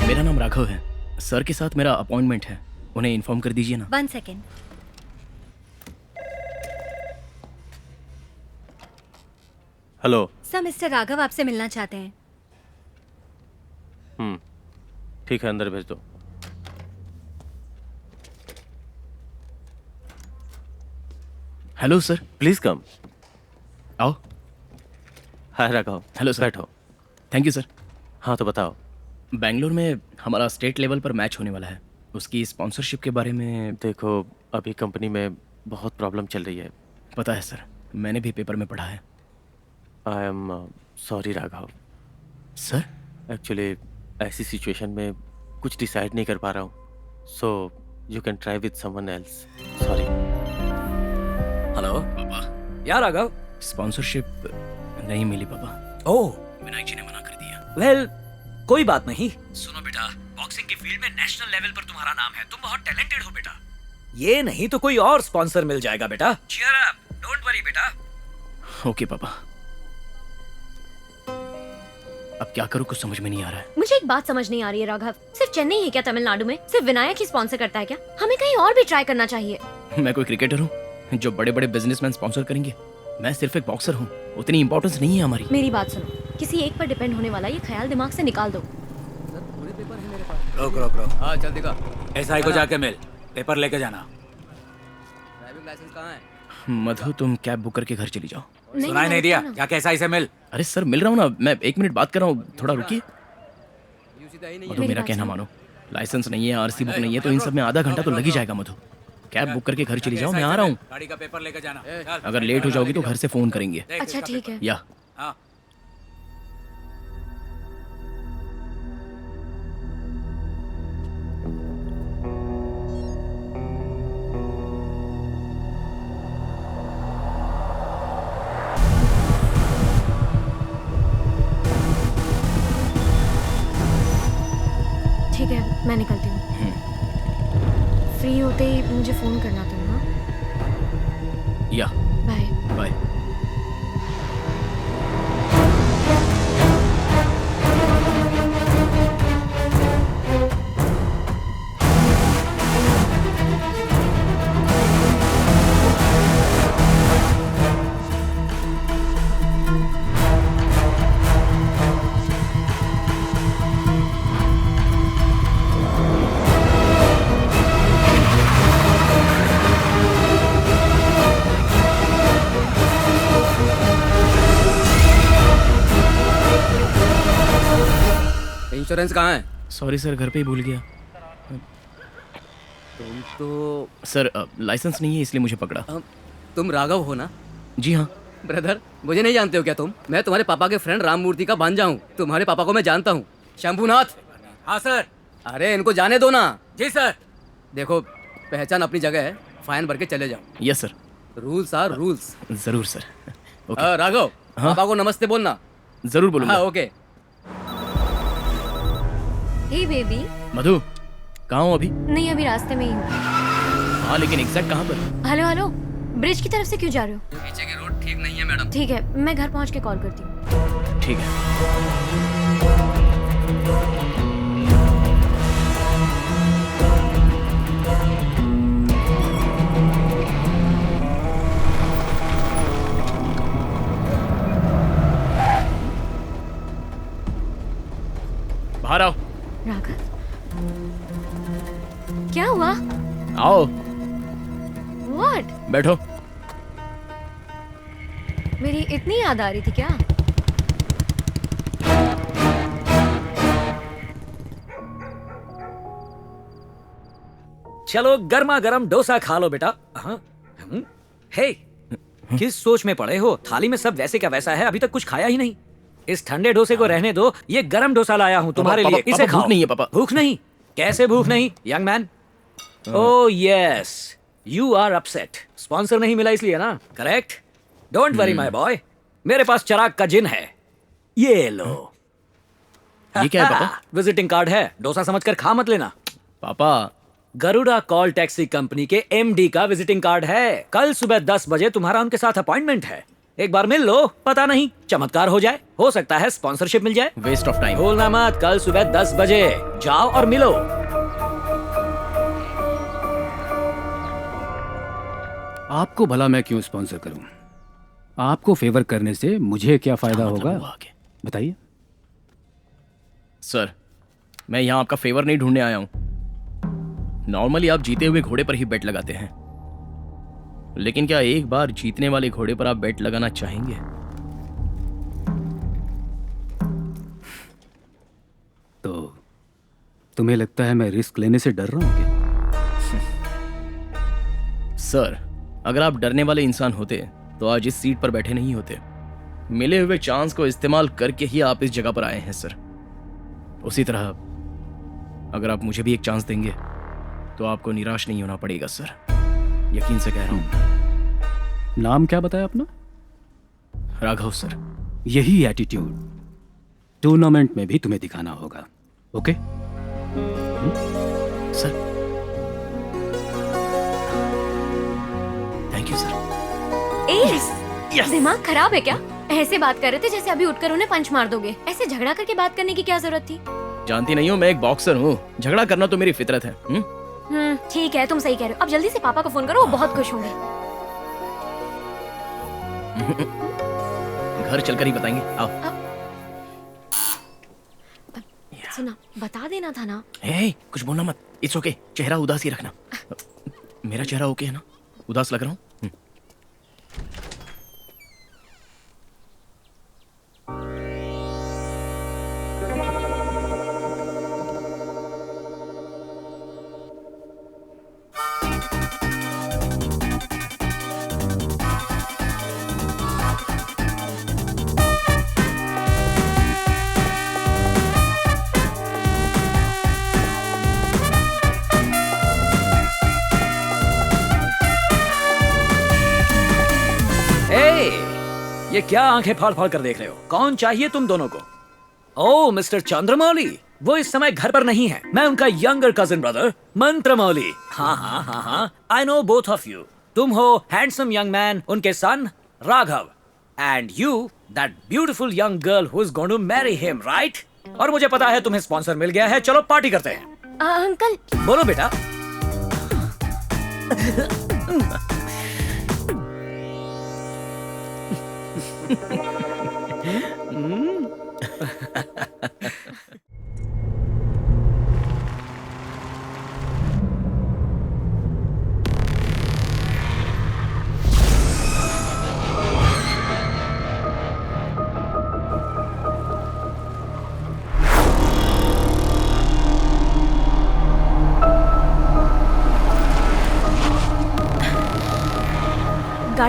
मेरा नाम राघव है। सर के साथ मेरा अपॉइंटमेंट है, उन्हें इन्फॉर्म कर दीजिए ना। 1 second. Hello sir, mister Raghav आपसे मिलना चाहते हैं। ठीक है, अंदर भेज दो। Hello sir, please come. आओ। हाय राघव। Hello sir. बैठो। Thank you sir. हाँ तो बताओ। बेंगलोर में हमारा स्टेट लेवल पर मैच होने वाला है, उसकी स्पॉन्सरशिप के बारे में। देखो, अभी कंपनी में बहुत प्रॉब्लम चल रही है। पता है सर, मैंने भी पेपर में पढ़ा है। I am sorry Raghav. Sir, actually ऐसी सिचुएशन में कुछ डिसाइड नहीं कर पा रहा हूँ, so you can try with someone else. Sorry. Hello पापा। यार राघव, स्पॉन्सरशिप नहीं मिली पापा। ओह, विनायक जी ने मना कर दिया। वेल, कोई बात नहीं। सुनो बेटा, बॉक्सिंग की फील्ड में नेशनल लेवल पर तुम्हारा नाम है, तुम बहुत टैलेंटेड हो बेटा। ये नहीं तो कोई और स्पॉन्सर मिल जाएगा बेटा। चीयर अप, डोंट वरी बेटा। ओके पापा। अब क्या करूं, कुछ समझ में नहीं आ रहा है। मुझे एक बात समझ नहीं आ रही है राघव, सिर्फ चेन्नई है क्या तमिलनाडु में? सिर्फ विनायक ही स्पॉन्सर करता है क्या? हमें कहीं और भी ट्राई करना चाहिए। मैं कोई क्रिकेटर हूँ जो बड़े बड़े बिजनेसमैन स्पॉन्सर करेंगे? मैं सिर्फ एक बॉक्सर हूँ, उतनी इंपॉर्टेंस नहीं है हमारी। मेरी बात सुनो, किसी एक पर डिपेंड होने वाला ये ख्याल दिमाग से निकाल दो। रोक रोक रोक। हाँ चल दिखा। एसआई को जाके मिल, पेपर लेके जाना। ड्राइविंग लाइसेंस कहाँ है? मधु, तुम कैब बुक करके घर चली जाओ। सुनाई नहीं दिया? क्या एसआई से मिल। अरे सर, मिल रहा हूँ ना, मैं 1 मिनट बात कर रहा हूँ, थोड़ा रुकिए। मधु, मेरी मेरा बात कहना सुनो। मानो, लाइसेंस नहीं है, आरसी बुक नहीं है, तो इन सब में आधा घंटा तो लग ही जाएगा। मधु, कैब बुक करके घर चली जाओ, मैं आ रहा हूँ। गाड़ी का पेपर लेके जाना। अगर लेट हो जाओगी तो घर से फोन करेंगे। अच्छा ठीक है। या हाँ। ठीक है, मैं निकलती हूँ। फ्री होते ही मुझे फोन करना तुम। हाँ, या बाय बाय। इंश्योरेंस कहाँ है? सॉरी सर, घर पे ही भूल गया। तुम तो सर लाइसेंस नहीं है इसलिए मुझे पकड़ा। तुम राघव हो ना? जी हाँ। ब्रदर, मुझे नहीं जानते हो क्या तुम? मैं तुम्हारे पापा के फ्रेंड राम मूर्ति का भांजा हूँ। तुम्हारे पापा को मैं जानता हूँ। शंभूनाथ। हाँ सर। अरे इनको जाने दो ना। जी सर। देखो, पहचान अपनी जगह है, फाइन भर के चले जाओ। Yes sir. Rules are rules. जरूर सर। ओके। राघव, पापा को नमस्ते बोलना। जरूर बोलूंगा। हाँ ओके। हे बेबी। मधु, कहाँ हो अभी? नहीं, अभी रास्ते में ही हूँ। हाँ, लेकिन एग्जैक्ट कहाँ पर? हेलो हेलो, ब्रिज की तरफ से क्यों जा रहे हो? पीछे की रोड ठीक नहीं है मैडम। ठीक है, मैं घर पहुँच के कॉल करती हूँ। ठीक है। बाहर आओ। राघव, क्या हुआ? आओ। What? बैठो। मेरी इतनी याद आ रही थी क्या? चलो गर्मा गर्म डोसा खा लो बेटा। हे, किस सोच में पड़े हो? थाली में सब वैसे का वैसा है, अभी तक कुछ खाया ही नहीं। इस ठंडे डोसे को रहने दो, ये गरम डोसा लाया हूँ तुम्हारे लिए। इसे खाओ। भूख नहीं है पापा। भूख नहीं? कैसे भूख नहीं young man? Oh yes, you are upset. Sponsor नहीं मिला इसलिए ना? Correct. Don't worry my boy, मेरे पास चिराग का जिन है, ये लो। ये क्या है पापा? विजिटिंग कार्ड है, डोसा समझकर खा मत लेना। पापा, गरुड़ा कॉल टैक्सी कंपनी के एमडी का विजिटिंग कार्ड है। कल सुबह 10 बजे तुम्हारा उनके साथ अपॉइंटमेंट है। एक बार मिल लो, पता नहीं चमत्कार हो जाए, हो सकता है स्पॉन्सरशिप मिल जाए। Waste of time. भूलना मत, कल सुबह 10 बजे जाओ और मिलो। आपको भला मैं क्यों स्पॉन्सर करूं? आपको फेवर करने से मुझे क्या फायदा होगा, बताइए। सर, मैं यहाँ आपका फेवर नहीं ढूंढने आया हूँ। नॉर्मली आप जीते हुए घोड़े पर ही बेट लगाते हैं, लेकिन क्या एक बार जीतने वाले घोड़े पर आप बेट लगाना चाहेंगे? तो तुम्हें लगता है मैं रिस्क लेने से डर रहा हूं क्या? सर, अगर आप डरने वाले इंसान होते तो आज इस सीट पर बैठे नहीं होते। मिले हुए चांस को इस्तेमाल करके ही आप इस जगह पर आए हैं सर। उसी तरह अगर आप मुझे भी एक चांस देंगे तो आपको निराश नहीं होना पड़ेगा सर, यकीन से कह रहा हूं। नाम क्या बताया अपना? राघव सर। यही एटीट्यूड टूर्नामेंट में भी तुम्हें दिखाना होगा, okay? Sir, thank you sir. S, दिमाग खराब है क्या? ऐसे बात कर रहे थे जैसे अभी उठकर उन्हें पंच मार दोगे। ऐसे झगड़ा करके बात करने की क्या जरूरत थी? जानती नहीं हो, मैं एक बॉक्सर हूँ, झगड़ा करना तो मेरी फितरत है। ठीक है, तुम सही कह रहे हो। अब जल्दी से पापा को फोन करो, वो बहुत खुश होंगे। घर चलकर ही बताएंगे, आओ। सुना, बता देना था ना। कुछ बोलना मत, इट्स ओके। चेहरा उदास ही रखना। मेरा चेहरा ओके है ना? उदास लग रहा हूँ? ये क्या आंखें फाड़ फाड़ कर देख रहे हो? कौन चाहिए तुम दोनों को? ओह मिस्टर चंद्रमौली, वो इस समय घर पर नहीं है। मैं उनका यंगर कजिन ब्रदर मंत्रमौली। हाँ हाँ हाँ हाँ, I know both of you. तुम हो हैंडसम यंग मैन, उनके son Raghav, and you that beautiful young girl who is going to marry him, right? और मुझे पता है तुम्हें स्पॉन्सर मिल गया है, चलो पार्टी करते हैं। अंकल बोलो बेटा।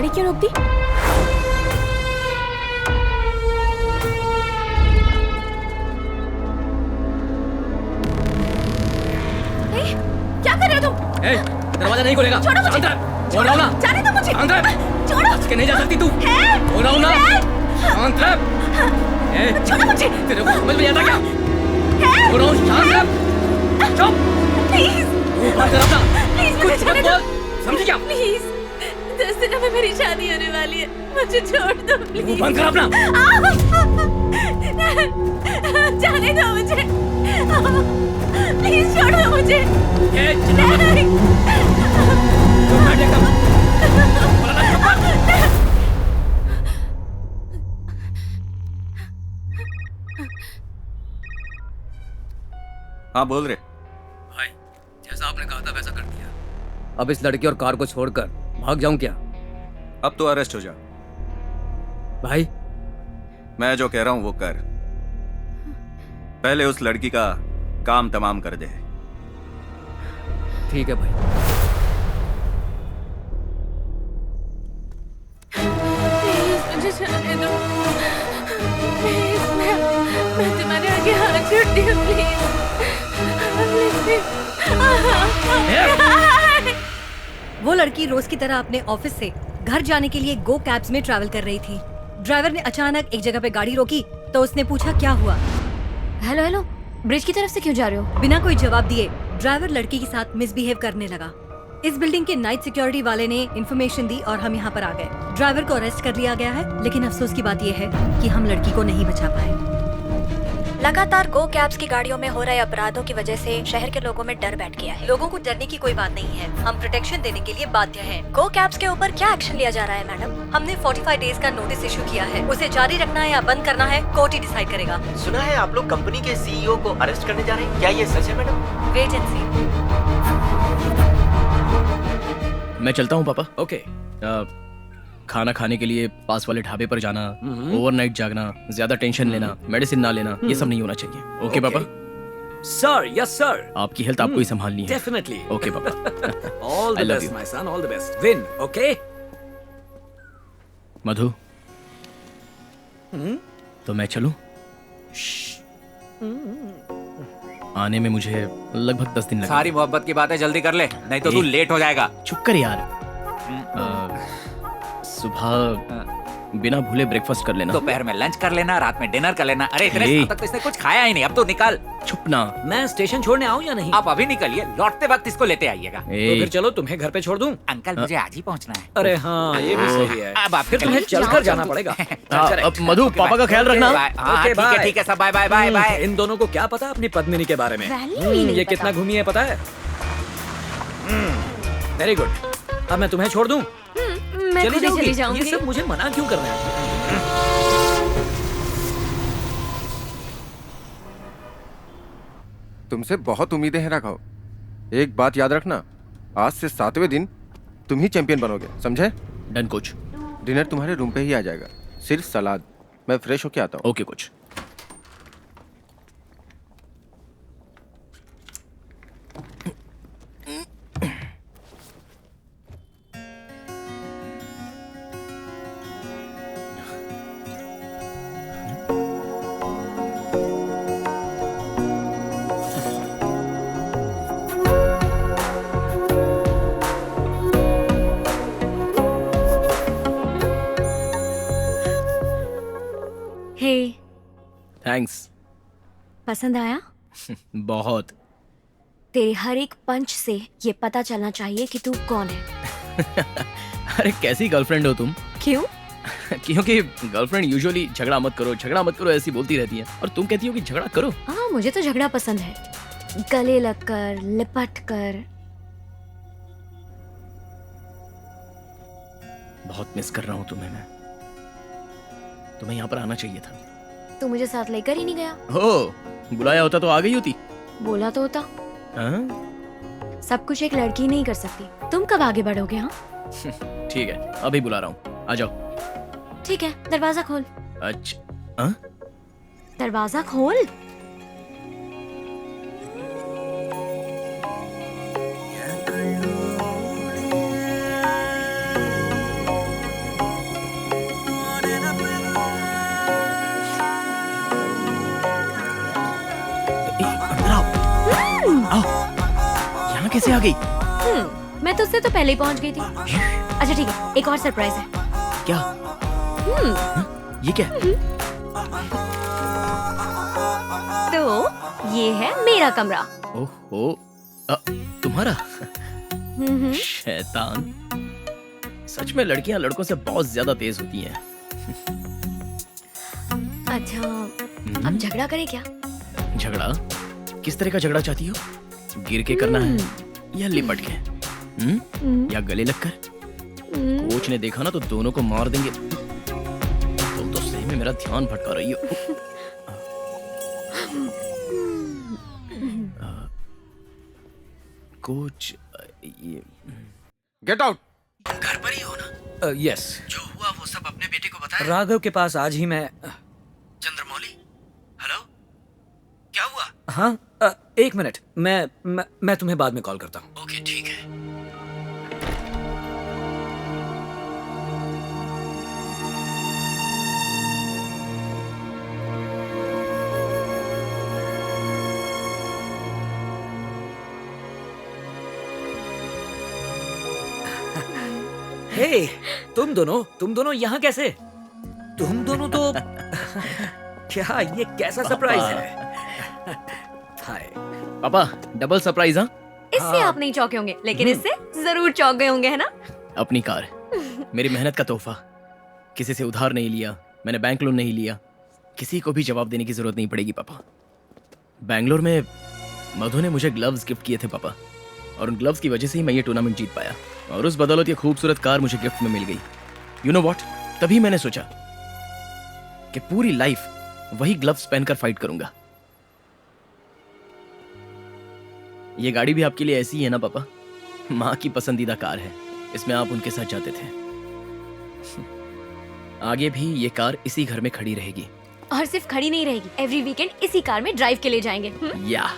गाड़ी क्यों रोक दी? ए, क्या कर रहे हो तुम? ए, दरवाजा नहीं खोलेगा। छोड़ो मुझे। शांत रह। बोल रहा हूं ना। जाने दो मुझे। शांत रह। छोड़ो। बच के नहीं जा सकती तू। बोल रहा हूं ना। शांत रह। ए, छोड़ो मुझे। तेरे को समझ में आता क्या? बोल रहा हूं शांत रह। चुप। प्लीज। मुंह बंद कर अपना। प्लीज कुछ मत बोल। समझी क्या? प्लीज। 10 दिनों में मेरी शादी होने वाली है, मुझे छोड़ दो प्लीज। मुंह बंद कर अपना। जाने दो मुझे, प्लीज छोड़ दो मुझे। ए, चिल्ला मत। चुप बैठ एकदम। बोला ना चुप कर। हाँ बोल रहे। भाई, जैसा आपने कहा था वैसा कर दिया। अब इस लड़की और कार को छोड़कर भाग जाऊं क्या? अब तो अरेस्ट हो जा। भाई, मैं जो कह रहा हूं वो कर। पहले उस लड़की का काम तमाम कर दे। ठीक है भाई। प्लीज मुझे जाने दो, प्लीज। मैं तुम्हारे आगे हाथ जोड़ती हूँ, प्लीज। वो लड़की रोज की तरह अपने ऑफिस से घर जाने के लिए गो कैब्स में ट्रैवल कर रही थी। ड्राइवर ने अचानक एक जगह पे गाड़ी रोकी तो उसने पूछा क्या हुआ। हेलो हेलो, ब्रिज की तरफ से क्यों जा रहे हो? बिना कोई जवाब दिए ड्राइवर लड़की के साथ मिसबिहेव करने लगा। इस बिल्डिंग के नाइट सिक्योरिटी वाले ने इन्फॉर्मेशन दी और हम यहाँ पर आ गए। ड्राइवर को अरेस्ट कर लिया गया है, लेकिन अफसोस की बात यह है कि हम लड़की को नहीं बचा पाए। लगातार गो कैब्स की गाड़ियों में हो रहे अपराधों की वजह से शहर के लोगों में डर बैठ गया है। लोगों को डरने की कोई बात नहीं है, हम प्रोटेक्शन देने के लिए बाध्य हैं। गो कैब्स के ऊपर क्या एक्शन लिया जा रहा है मैडम? हमने 45 डेज का नोटिस इशू किया है। उसे जारी रखना है या बंद करना है, कोर्ट ही डिसाइड करेगा। सुना है आप लोग कंपनी के सीईओ को अरेस्ट करने जा रहे हैं, क्या ये सच है मैडम? वेट एंड सी। मैं चलता हूँ पापा। ओके। खाना खाने के लिए पास वाले ढाबे पर जाना, ओवरनाइट जागना, ज्यादा टेंशन लेना, मेडिसिन ना लेना, ये सब नहीं होना चाहिए। ओके पापा? Sir, yes sir. आपकी हेल्थ आपको ही संभालनी है। डेफिनेटली। ओके पापा। All I the love best you. My son, all the best. Win, okay? Madhu, तो मैं चलूं? आने में मुझे लगभग 10 दिन लगेंगे। सारी मोहब्बत की बातें जल्दी कर ले, नहीं तो तू लेट हो जाएगा। चुप कर यार। सुबह बिना भूले ब्रेकफास्ट कर लेना। दोपहर में लंच कर लेना, रात में डिनर कर लेना। अरे इतने हे। साल तक तो इसने कुछ खाया ही नहीं, अब तो निकल। चुप ना। मैं स्टेशन छोड़ने आऊं या नहीं? आप अभी निकलिए, लौटते वक्त इसको लेते आइएगा। तो फिर चलो तुम्हें घर पे छोड़ दूं? अंकल मुझे आज ही पहुंचना है। अरे हाँ, ये भी सही है। अब फिर तुम्हें चलकर जाना पड़ेगा। अब मधु, पापा का ख्याल रखना। ओके, ठीक है सब, बाय बाय बाय बाय। इन दोनों को क्या पता अपनी पद्मिनी के बारे में? ये कितना घूमी है पता है? Very good. अब मैं तुम्हें छोड़ दूं? मैं खुद ही चली जाऊंगी। ये सब मुझे मना क्यों कर रहे हैं? तुमसे बहुत उम्मीदें हैं राघव। एक बात याद रखना, आज से 7वें दिन तुम ही चैंपियन बनोगे, समझे? Done coach. डिनर तुम्हारे रूम पे ही आ जाएगा, सिर्फ सलाद। मैं फ्रेश होके आता हूँ। Okay coach. Hey, thanks. पसंद आया? बहुत। तेरे हर एक पंच से ये पता चलना चाहिए कि तू कौन है। अरे कैसी गर्लफ्रेंड हो तुम? क्यों? क्योंकि गर्लफ्रेंड यूजुअली झगड़ा मत करो ऐसी बोलती रहती है, और तुम कहती हो कि झगड़ा करो। हाँ, मुझे तो झगड़ा पसंद है, गले लगकर, लिपट कर। बहुत मिस कर रहा हूँ तुम्हें मैं। तुम्हें यहाँ पर आना चाहिए था। तू मुझे साथ लेकर ही नहीं गया। हो, बुलाया होता तो आ गई होती। बोला तो होता। हाँ? सब कुछ एक लड़की नहीं कर सकती। तुम कब आगे बढ़ोगे? हाँ ठीक है, अभी बुला रहा हूँ, आ जाओ। ठीक है, दरवाजा खोल। अच्छा, हाँ? दरवाजा खोल। कैसे आ गई? मैं तो उससे तो पहले ही पहुंच गई थी। अच्छा ठीक है, एक और सरप्राइज है। क्या? ये क्या? तो ये है मेरा कमरा। ओहो, तुम्हारा? शैतान। सच में लड़कियां लड़कों से बहुत ज्यादा तेज होती हैं। अच्छा, अब झगड़ा करें क्या? झगड़ा? किस तरह का झगड़ा चाहती हो? गिर के करना है या लिपट के? या गले लगकर? कोच ने देखा ना तो दोनों को मार देंगे। तुम तो सही में मेरा ध्यान भटका रही हो। Coach, get out. घर पर ही हो ना? यस। जो हुआ वो सब अपने बेटे को बताया? राघव के पास आज ही मैं। चंद्रमौली, हेलो, क्या हुआ? हाँ, एक मिनट, मैं तुम्हें बाद में कॉल करता हूँ। ओके, ठीक है। हे, तुम दोनों यहाँ कैसे? तुम दोनों तो क्या ये कैसा सरप्राइज है? हाय पापा, डबल सरप्राइज। हाँ, इससे आप नहीं चौंके होंगे, लेकिन इससे जरूर चौंक गए होंगे, है ना? अपनी कार, मेरी मेहनत का तोहफा। किसी से उधार नहीं लिया, मैंने बैंक लोन नहीं लिया। किसी को भी जवाब देने की जरूरत नहीं पड़ेगी पापा। बैंगलोर में मधु ने मुझे ग्लव्स गिफ्ट किए थे पापा, और उन ग्लव्स की वजह से ही मैं ये टूर्नामेंट जीत पाया, और उस बदौलत ये खूबसूरत कार मुझे गिफ्ट में मिल गई। यू नो व्हाट, तभी मैंने सोचा कि पूरी लाइफ वही ग्लव्स पहनकर फाइट करूंगा। ये गाड़ी भी आपके लिए ऐसी ही है ना पापा? माँ की पसंदीदा कार है, इसमें आप उनके साथ जाते थे। आगे भी ये कार इसी घर में खड़ी रहेगी। और सिर्फ खड़ी नहीं रहेगी, एवरी वीकेंड इसी कार में ड्राइव के लिए जाएंगे। या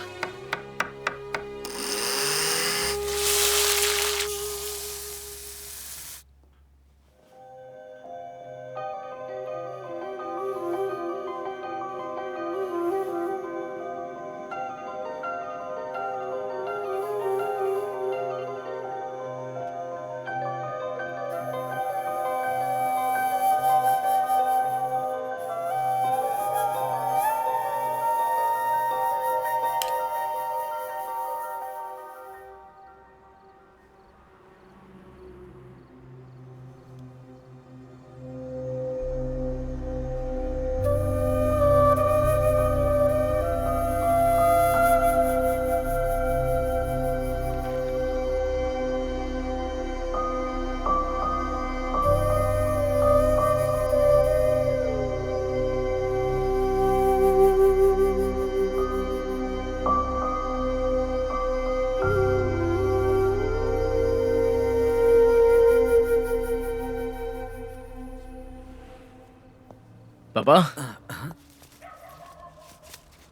पापा,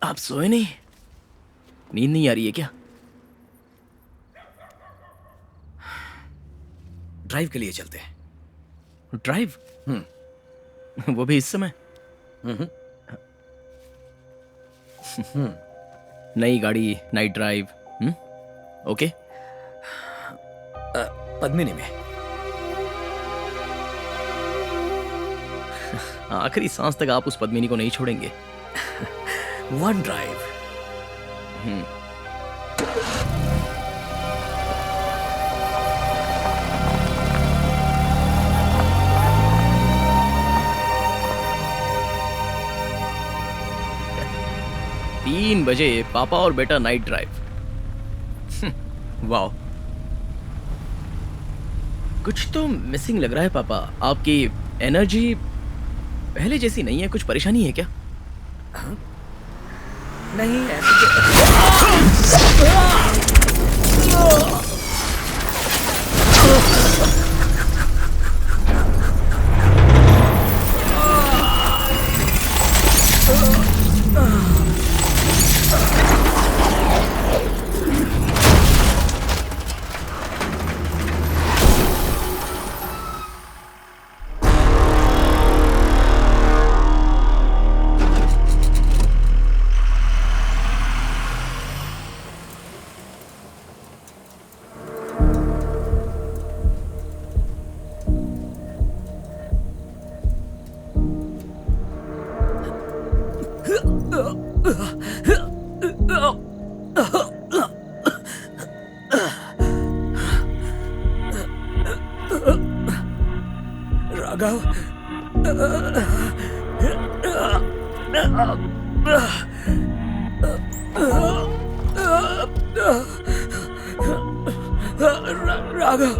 आप सोए नहीं? नींद नहीं आ रही है क्या? ड्राइव के लिए चलते हैं। ड्राइव? वो भी इस समय? नई गाड़ी, नाइट ड्राइव। ओके। पद्मिनी में। आखिरी सांस तक आप उस पद्मिनी को नहीं छोड़ेंगे। One drive. तीन बजे पापा और बेटा नाइट ड्राइव। वाह, कुछ तो मिसिंग लग रहा है पापा। आपकी एनर्जी पहले जैसी नहीं है, कुछ परेशानी है क्या? नहीं राघव, राघव,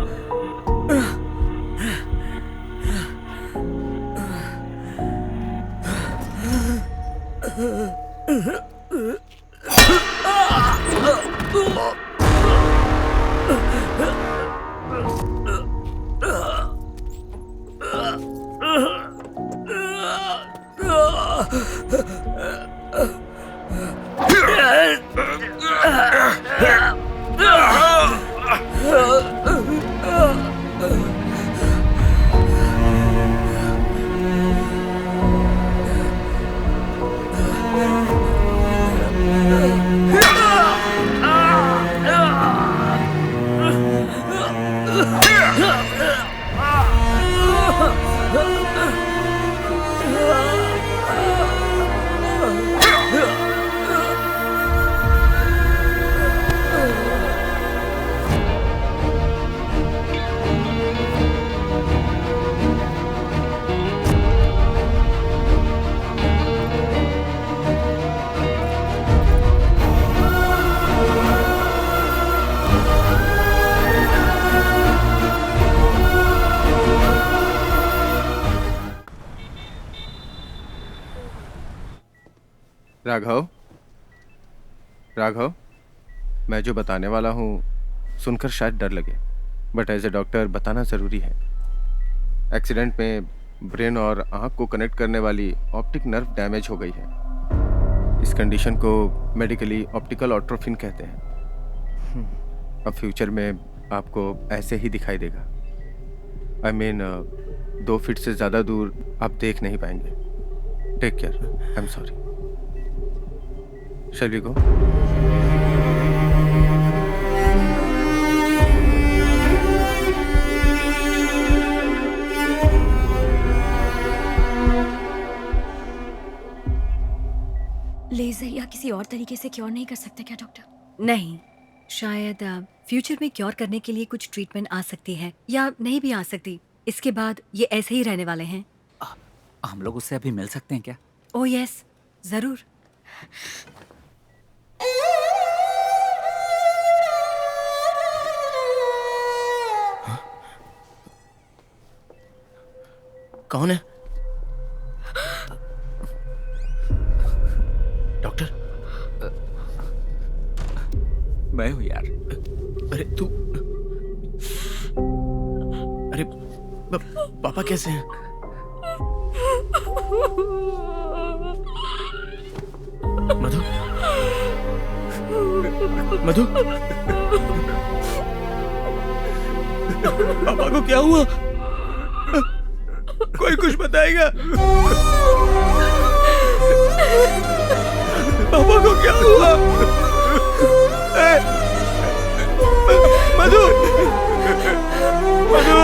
राघव, राघव, मैं जो बताने वाला हूँ सुनकर शायद डर लगे, बट एज ए डॉक्टर बताना ज़रूरी है। एक्सीडेंट में ब्रेन और आँख को कनेक्ट करने वाली ऑप्टिक नर्व डैमेज हो गई है। इस कंडीशन को मेडिकली ऑप्टिकल एट्रोफी कहते हैं। अब फ्यूचर में आपको ऐसे ही दिखाई देगा। आई मीन 2 फीट से ज़्यादा दूर आप देख नहीं पाएंगे। Take care. I am sorry. Shall we go? लेजर या किसी और तरीके से क्योर नहीं कर सकते क्या डॉक्टर? नहीं, शायद फ्यूचर में क्योर करने के लिए कुछ ट्रीटमेंट आ सकती है या नहीं भी आ सकती। इसके बाद ये ऐसे ही रहने वाले हैं। हम लोग उससे अभी मिल सकते हैं क्या? ओह यस, जरूर। कौन है? डॉक्टर? मैं हूँ यार। अरे तू, अरे पापा कैसे हैं? मधु, मधु, पापा को क्या हुआ? कोई कुछ बताएगा? पापा को क्या हुआ? मधु, मधु,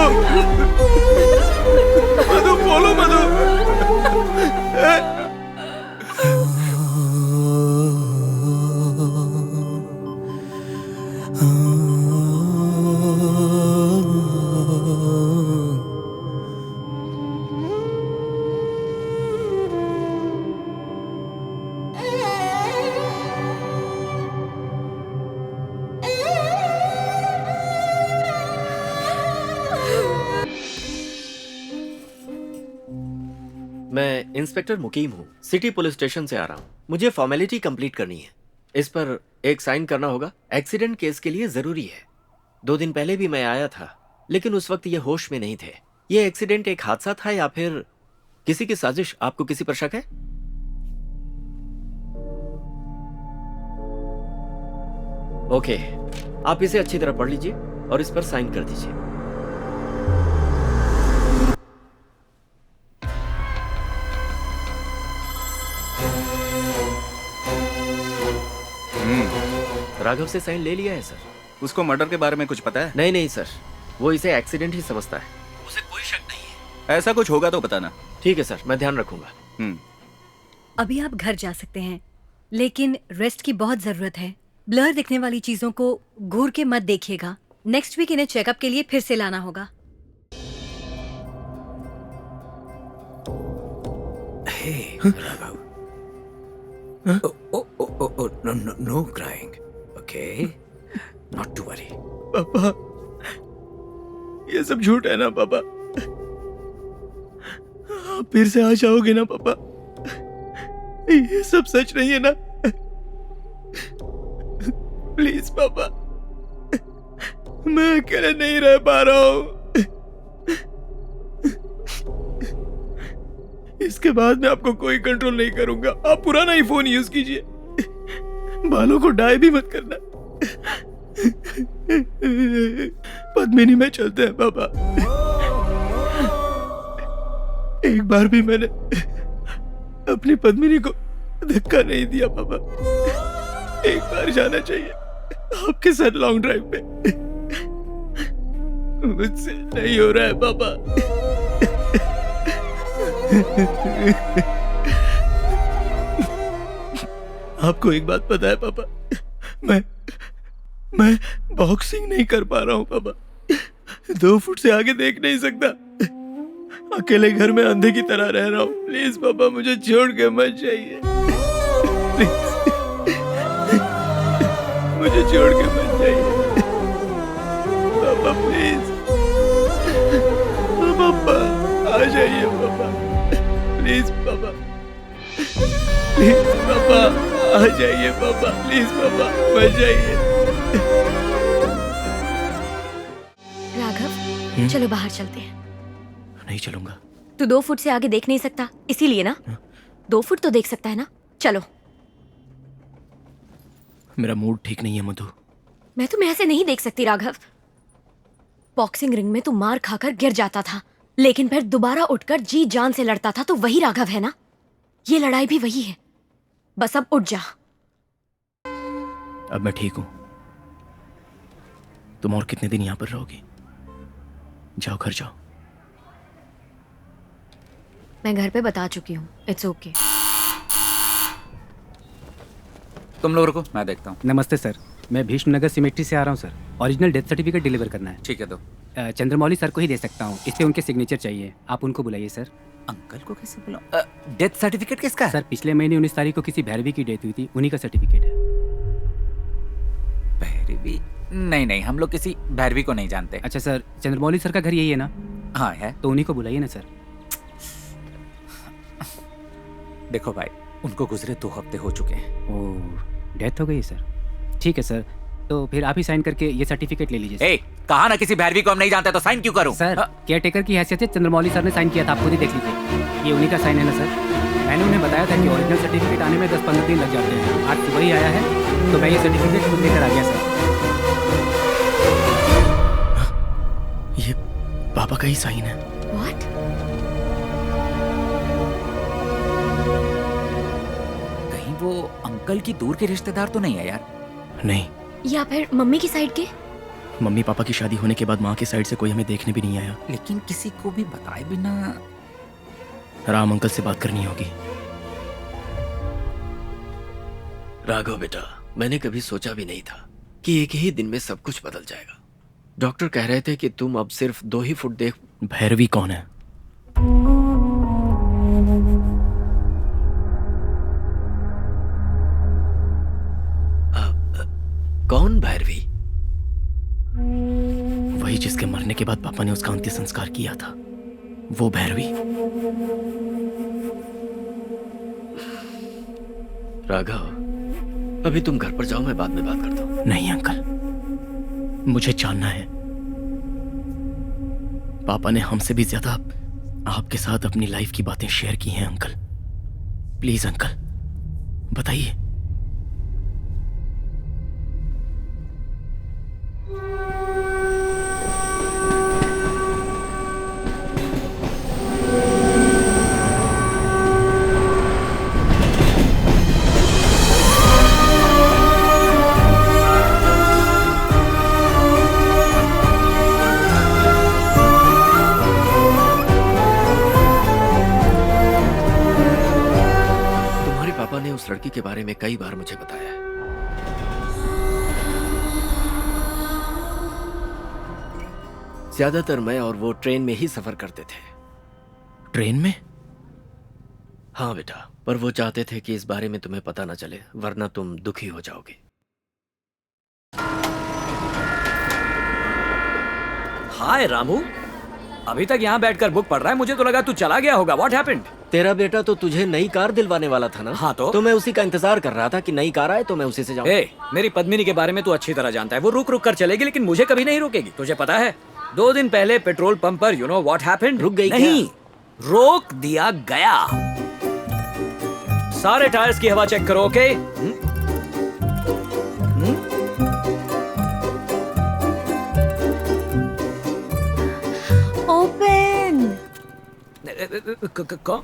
मधु बोलो मधु। मैं इंस्पेक्टर मुकीम हूँ, सिटी पुलिस स्टेशन से आ रहा हूँ। मुझे फॉर्मेलिटी कंप्लीट करनी है। इस पर एक साइन करना होगा। एक्सीडेंट केस के लिए जरूरी है। 2 दिन पहले भी मैं आया था, लेकिन उस वक्त ये होश में नहीं थे। ये एक्सीडेंट एक हादसा था या फिर किसी की साजिश? आपको किसी पर शक है? ओके, आप इसे अच्छी तरह पढ़ लीजिए और इस पर साइन कर दीजिए। राघव से साइन ले लिया है सर। उसको मर्डर के बारे में कुछ पता है? नहीं नहीं सर, वो इसे एक्सीडेंट ही समझता है। उसे कोई शक नहीं है। ऐसा कुछ होगा तो बताना। ठीक है सर, मैं ध्यान रखूंगा। अभी आप घर जा सकते हैं। लेकिन रेस्ट की बहुत जरूरत है। ब्लर दिखने वाली चीजों को घूर के मत देखिएगा। नेक्स्ट वीक इन्हें चेकअप के लिए फिर से लाना होगा। Hey, Raghav. No crying. Okay? Not to worry. पापा, ये सब झूठ है ना पापा? आप फिर से आ जाओगे ना पापा? ये सब सच नहीं है ना? प्लीज पापा, मैं अकेले नहीं रह पा रहा हूँ। इसके बाद मैं आपको कोई कंट्रोल नहीं करूंगा। आप पुराना ही फोन यूज कीजिए। बालों को डाई भी मत करना। पद्मिनी में चलते हैं पापा। एक बार भी मैंने अपनी पद्मिनी को धक्का नहीं दिया पापा। एक बार जाना चाहिए आपके साथ लॉन्ग ड्राइव पे। मुझसे नहीं हो रहा है पापा। आपको एक बात पता है पापा, मैं बॉक्सिंग नहीं कर पा रहा हूँ पापा। 2 फुट से आगे देख नहीं सकता। अकेले घर में अंधे की तरह रह रहा हूँ। प्लीज पापा, मुझे छोड़ के मत जाइए। प्लीज मुझे छोड़ के मत जाइए पापा। प्लीज पापा, आ जाइए पापा। प्लीज पापा, प्लीज पापा, आ जाइए पापा। प्लीज पापा, मत जाइए। राघव, चलो बाहर चलते हैं। नहीं चलूंगा। तू 2 फुट से आगे देख नहीं सकता, इसीलिए ना। 2 फुट तो देख सकता है ना। चलो। मेरा मूड ठीक नहीं है मधु। मैं तुम्हें ऐसे नहीं देख सकती राघव। बॉक्सिंग रिंग में तू मार खाकर गिर जाता था, लेकिन फिर दोबारा उठकर जी जान से लड़ता था। तो वही राघव है ना। ये लड़ाई भी वही है। बस अब उठ जा। अब मैं ठीक हूं। तुम और कितने दिन यहां पर रहोगी? जाओ, घर जाओ। मैं घर पे बता चुकी हूँ। It's okay. तुम लोगों को मैं देखता हूँ। नमस्ते सर, मैं भीष्मनगर सिमेट्री से आ रहा हूँ sir. Original death certificate deliver करना है। ठीक है, दो। चंद्रमौली सर को ही दे सकता हूँ। इस पे उनके सिग्नेचर चाहिए। आप उनको बुलाइए सर। अंकल को कैसे बुलाऊं? डेथ सर्टिफिकेट किसका है? सर, पिछले महीने 19 तारीख को किसी भैरवी की डेथ हुई थी, उन्हीं का सर्टिफिकेट है। भैरवी? नहीं, हम लोग किसी भैरवी को नहीं जानते। अच्छा सर, चंद्रमौली सर का घर यही है ना? हाँ है। तो उन्हीं को बुलाइए ना सर। देखो भाई, उनको गुजरे 2 हफ्ते हो चुके हैं। ओह, डेथ हो गई सर। ठीक है सर, तो फिर आप ही साइन करके ये सर्टिफिकेट ले लीजिए। कहा ना किसी भैरवी को हम नहीं जानते, तो साइन क्यों करूं? सर, केयरटेकर की हैसियत से चंद्रमौली सर ने साइन किया था। आप खुद ही देख लीजिए। ये उन्हीं का साइन है ना सर? मैंने उन्हें बताया था कि ओरिजिनल सर्टिफिकेट आने में 10-15 दिन लग जाते हैं। आज सुबह ही आया है, तो मैं ये सर्टिफिकेट खुद लेकर आ गया सर। ये पापा का ही साइन है। What? कहीं वो अंकल की दूर के रिश्तेदार तो नहीं है यार? नहीं। या फिर मम्मी की साइड के? मम्मी पापा की शादी होने के बाद माँ की साइड से कोई हमें देखने भी नहीं आया। लेकिन किसी को भी बताए बिना राम अंकल से बात करनी होगी। राघव बेटा, मैंने कभी सोचा भी नहीं था कि एक ही दिन में सब कुछ बदल जाएगा। डॉक्टर कह रहे थे कि तुम अब सिर्फ 2 ही फुट देख। भैरवी कौन है? कौन भैरवी? वही जिसके मरने के बाद पापा ने उसका अंतिम संस्कार किया था, वो भैरवी। राघव, अभी तुम घर पर जाओ, मैं बाद में बात करता हूँ। नहीं अंकल, मुझे जानना है। पापा ने हमसे भी ज्यादा आपके साथ अपनी लाइफ की बातें शेयर की हैं अंकल। प्लीज अंकल, बताइए। उस लड़की के बारे में कई बार मुझे बताया है। ज्यादातर मैं और वो ट्रेन में ही सफर करते थे। ट्रेन में? हाँ बेटा, पर वो चाहते थे कि इस बारे में तुम्हें पता न चले, वरना तुम दुखी हो जाओगे। हाय रामू, अभी तक यहाँ बैठकर बुक पढ़ रहा है। मुझे तो लगा तू चला गया होगा। What happened? तेरा बेटा तो तुझे नई कार दिलवाने वाला था ना? हाँ तो मैं उसी का इंतजार कर रहा था कि नई कार आए तो मैं उसी से जाऊं। मेरी पद्मिनी के बारे में तू अच्छी तरह जानता है। वो रुक रुक कर चलेगी लेकिन मुझे कभी नहीं रोकेगी। तुझे पता है 2 दिन पहले पेट्रोल पंप पर यू नो व्हाट हैपेंड? रुक गई? नहीं, रोक दिया गया। सारे टायर्स की हवा चेक करो। ओके? ओपन। कौन?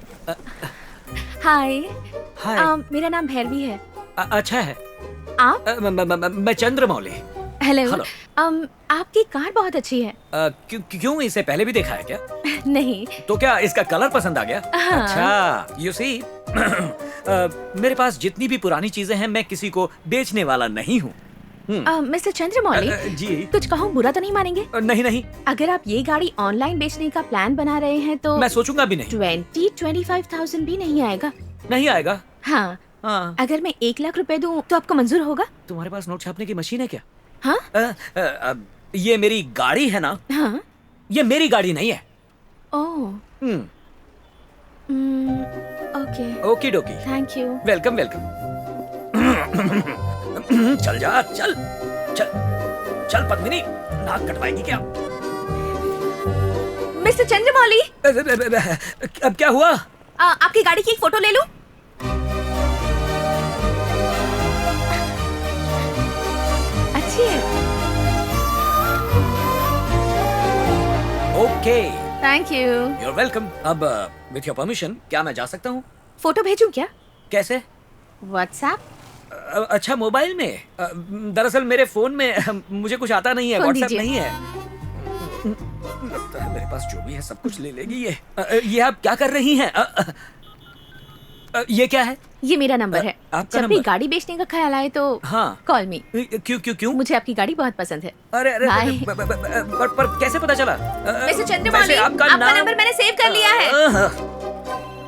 हाय। हाय। मेरा नाम भैरवी है। अच्छा है। आप? मैं चंद्रमौली। हेलो। आपकी कार बहुत अच्छी है। क्यों इसे पहले भी देखा है क्या? नहीं। तो क्या इसका कलर पसंद आ गया? हाँ। अच्छा, यू सी मेरे पास जितनी भी पुरानी चीजें हैं मैं किसी को बेचने वाला नहीं हूँ। मिस्टर चंद्रमौली, जी कुछ कहूँ बुरा तो नहीं मानेंगे? नहीं नहीं। अगर आप ये गाड़ी ऑनलाइन बेचने का प्लान बना रहे हैं तो मैं सोचूंगा भी नहीं। 20-25,000 भी नहीं आएगा। नहीं आएगा? हाँ। हाँ। अगर मैं 1 लाख रुपए दूं तो आपको मंजूर होगा? तुम्हारे पास नोट छापने की मशीन है क्या? हाँ? ये मेरी गाड़ी है ना? हाँ। ये मेरी गाड़ी नहीं है। Oh. Okay. Okey dokey. Thank you. Welcome welcome. चल जा, चल चल चल पद्मिनी, नाक कटवाएगी क्या? मिस्टर चंद्रमौली, अब क्या हुआ? आपकी गाड़ी की एक फोटो ले लूं? अच्छी है। Okay. Thank you. You're welcome. अब विथ योर परमिशन क्या मैं जा सकता हूँ? फोटो भेजूं क्या? कैसे? व्हाट्सएप? अच्छा, मोबाइल में? दरअसल मेरे फोन में मुझे कुछ आता नहीं है, व्हाट्सएप नहीं है। लगता है मेरे पास जो भी है सब कुछ ले लेगी ये आप क्या कर रही हैं? ये क्या है? ये मेरा नंबर है। आपका जब भी नंबर? गाड़ी बेचने का ख्याल आए तो हाँ। कॉल मी। क्यों क्यों क्यों? मुझे आपकी गाड़ी बहुत पसंद है। अरे अरे बाय। पर कैसे पता चला? मिस्टर चंद्रमौली, आपका नंबर मैंने सेव कर लिया है।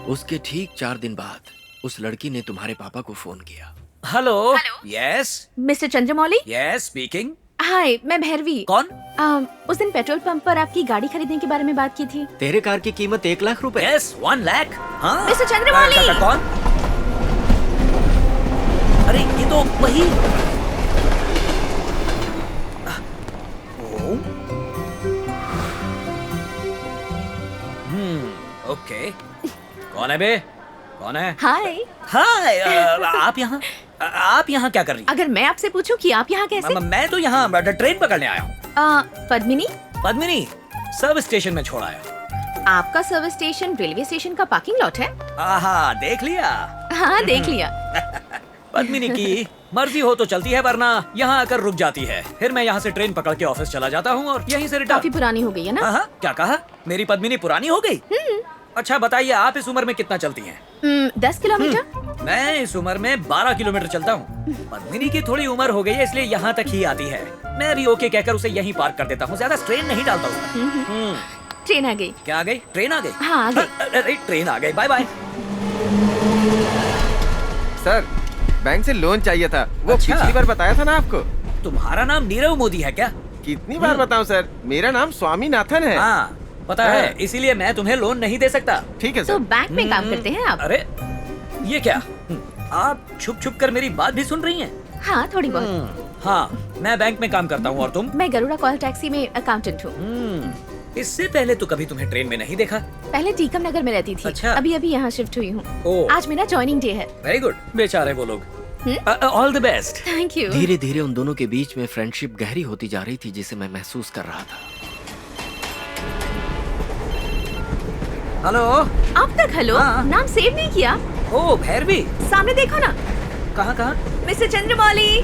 उसके ठीक 4 दिन बाद उस लड़की ने तुम्हारे पापा को फोन किया। Hello. Yes. Mister Chandramouli. Yes, speaking. Hi, मैं भैरवी। कौन? उस दिन पेट्रोल पंप पर आपकी गाड़ी खरीदने के बारे में बात की थी। तेरे कार की कीमत 1 लाख रुपए? यस, 1 लाख। हाँ? मिस्टर चंद्रमौली। कौन? अरे ये तो वही। ओके। कौन है बे? कौन है? हाय। हाय। आप यहाँ क्या कर रही? अगर मैं आपसे पूछूं कि आप यहाँ कैसे? मैं तो यहाँ ट्रेन पकड़ने आया हूँ। पद्मिनी? पद्मिनी सर्विस स्टेशन में छोड़ आया। आपका सर्विस स्टेशन रेलवे स्टेशन का पार्किंग लॉट है? आहा, देख लिया? हाँ, देख लिया। पद्मिनी की मर्जी हो तो चलती है, वरना यहाँ आकर रुक जाती है। फिर मैं यहाँ से ट्रेन पकड़ के ऑफिस चला जाता हूँ और यहीं से रिटर्न। काफी पुरानी हो गई है ना? हाँ, क्या कहा? मेरी पद्मिनी पुरानी हो गई? अच्छा बताइए, आप इस उम्र में कितना चलती हैं? 10 किलोमीटर। मैं इस उम्र में 12 किलोमीटर चलता हूँ। पद्मिनी की थोड़ी उम्र हो गई है इसलिए यहाँ तक ही आती है। मैं भी ओके कहकर उसे यहीं पार्क कर देता हूँ, ज्यादा स्ट्रेन नहीं डालता हूँ। ट्रेन आ गई। क्या आ गई? ट्रेन आ गई? हाँ, आ गई। अरे ट्रेन आ गई। Bye bye. सर, बैंक से लोन चाहिए था। वो अच्छा। पिछली बार बताया था ना आपको। तुम्हारा नाम नीरव मोदी है क्या? कितनी बार बताऊं सर, मेरा नाम स्वामीनाथन है। हाँ, पता है, इसीलिए मैं तुम्हें लोन नहीं दे सकता। ठीक है सर। तो बैंक में काम करते हैं आप? अरे ये क्या? आप छुप छुप कर मेरी बात भी सुन रही हैं? हाँ, थोड़ी बहुत। हाँ, मैं बैंक में काम करता हूँ। और तुम? मैं गरुड़ा कॉल टैक्सी में अकाउंटेंट हूँ। इससे पहले तो कभी तुम्हें ट्रेन में नहीं देखा। पहले टीकम नगर में रहती थी। अच्छा। अभी अभी यहाँ शिफ्ट हुई हूँ। ओह। आज मेरा ज्वाइनिंग डे है। Very good. बेचारे वो लोग। All the best. Thank you. धीरे धीरे उन दोनों के बीच में फ्रेंडशिप गहरी होती जा रही थी, जिसे मैं महसूस कर रहा था। हेलो। अब तक हेलो? नाम सेव नहीं किया? ओ भैरवी। सामने देखो ना। कहाँ कहाँ? मिस्टर चंद्रमौली।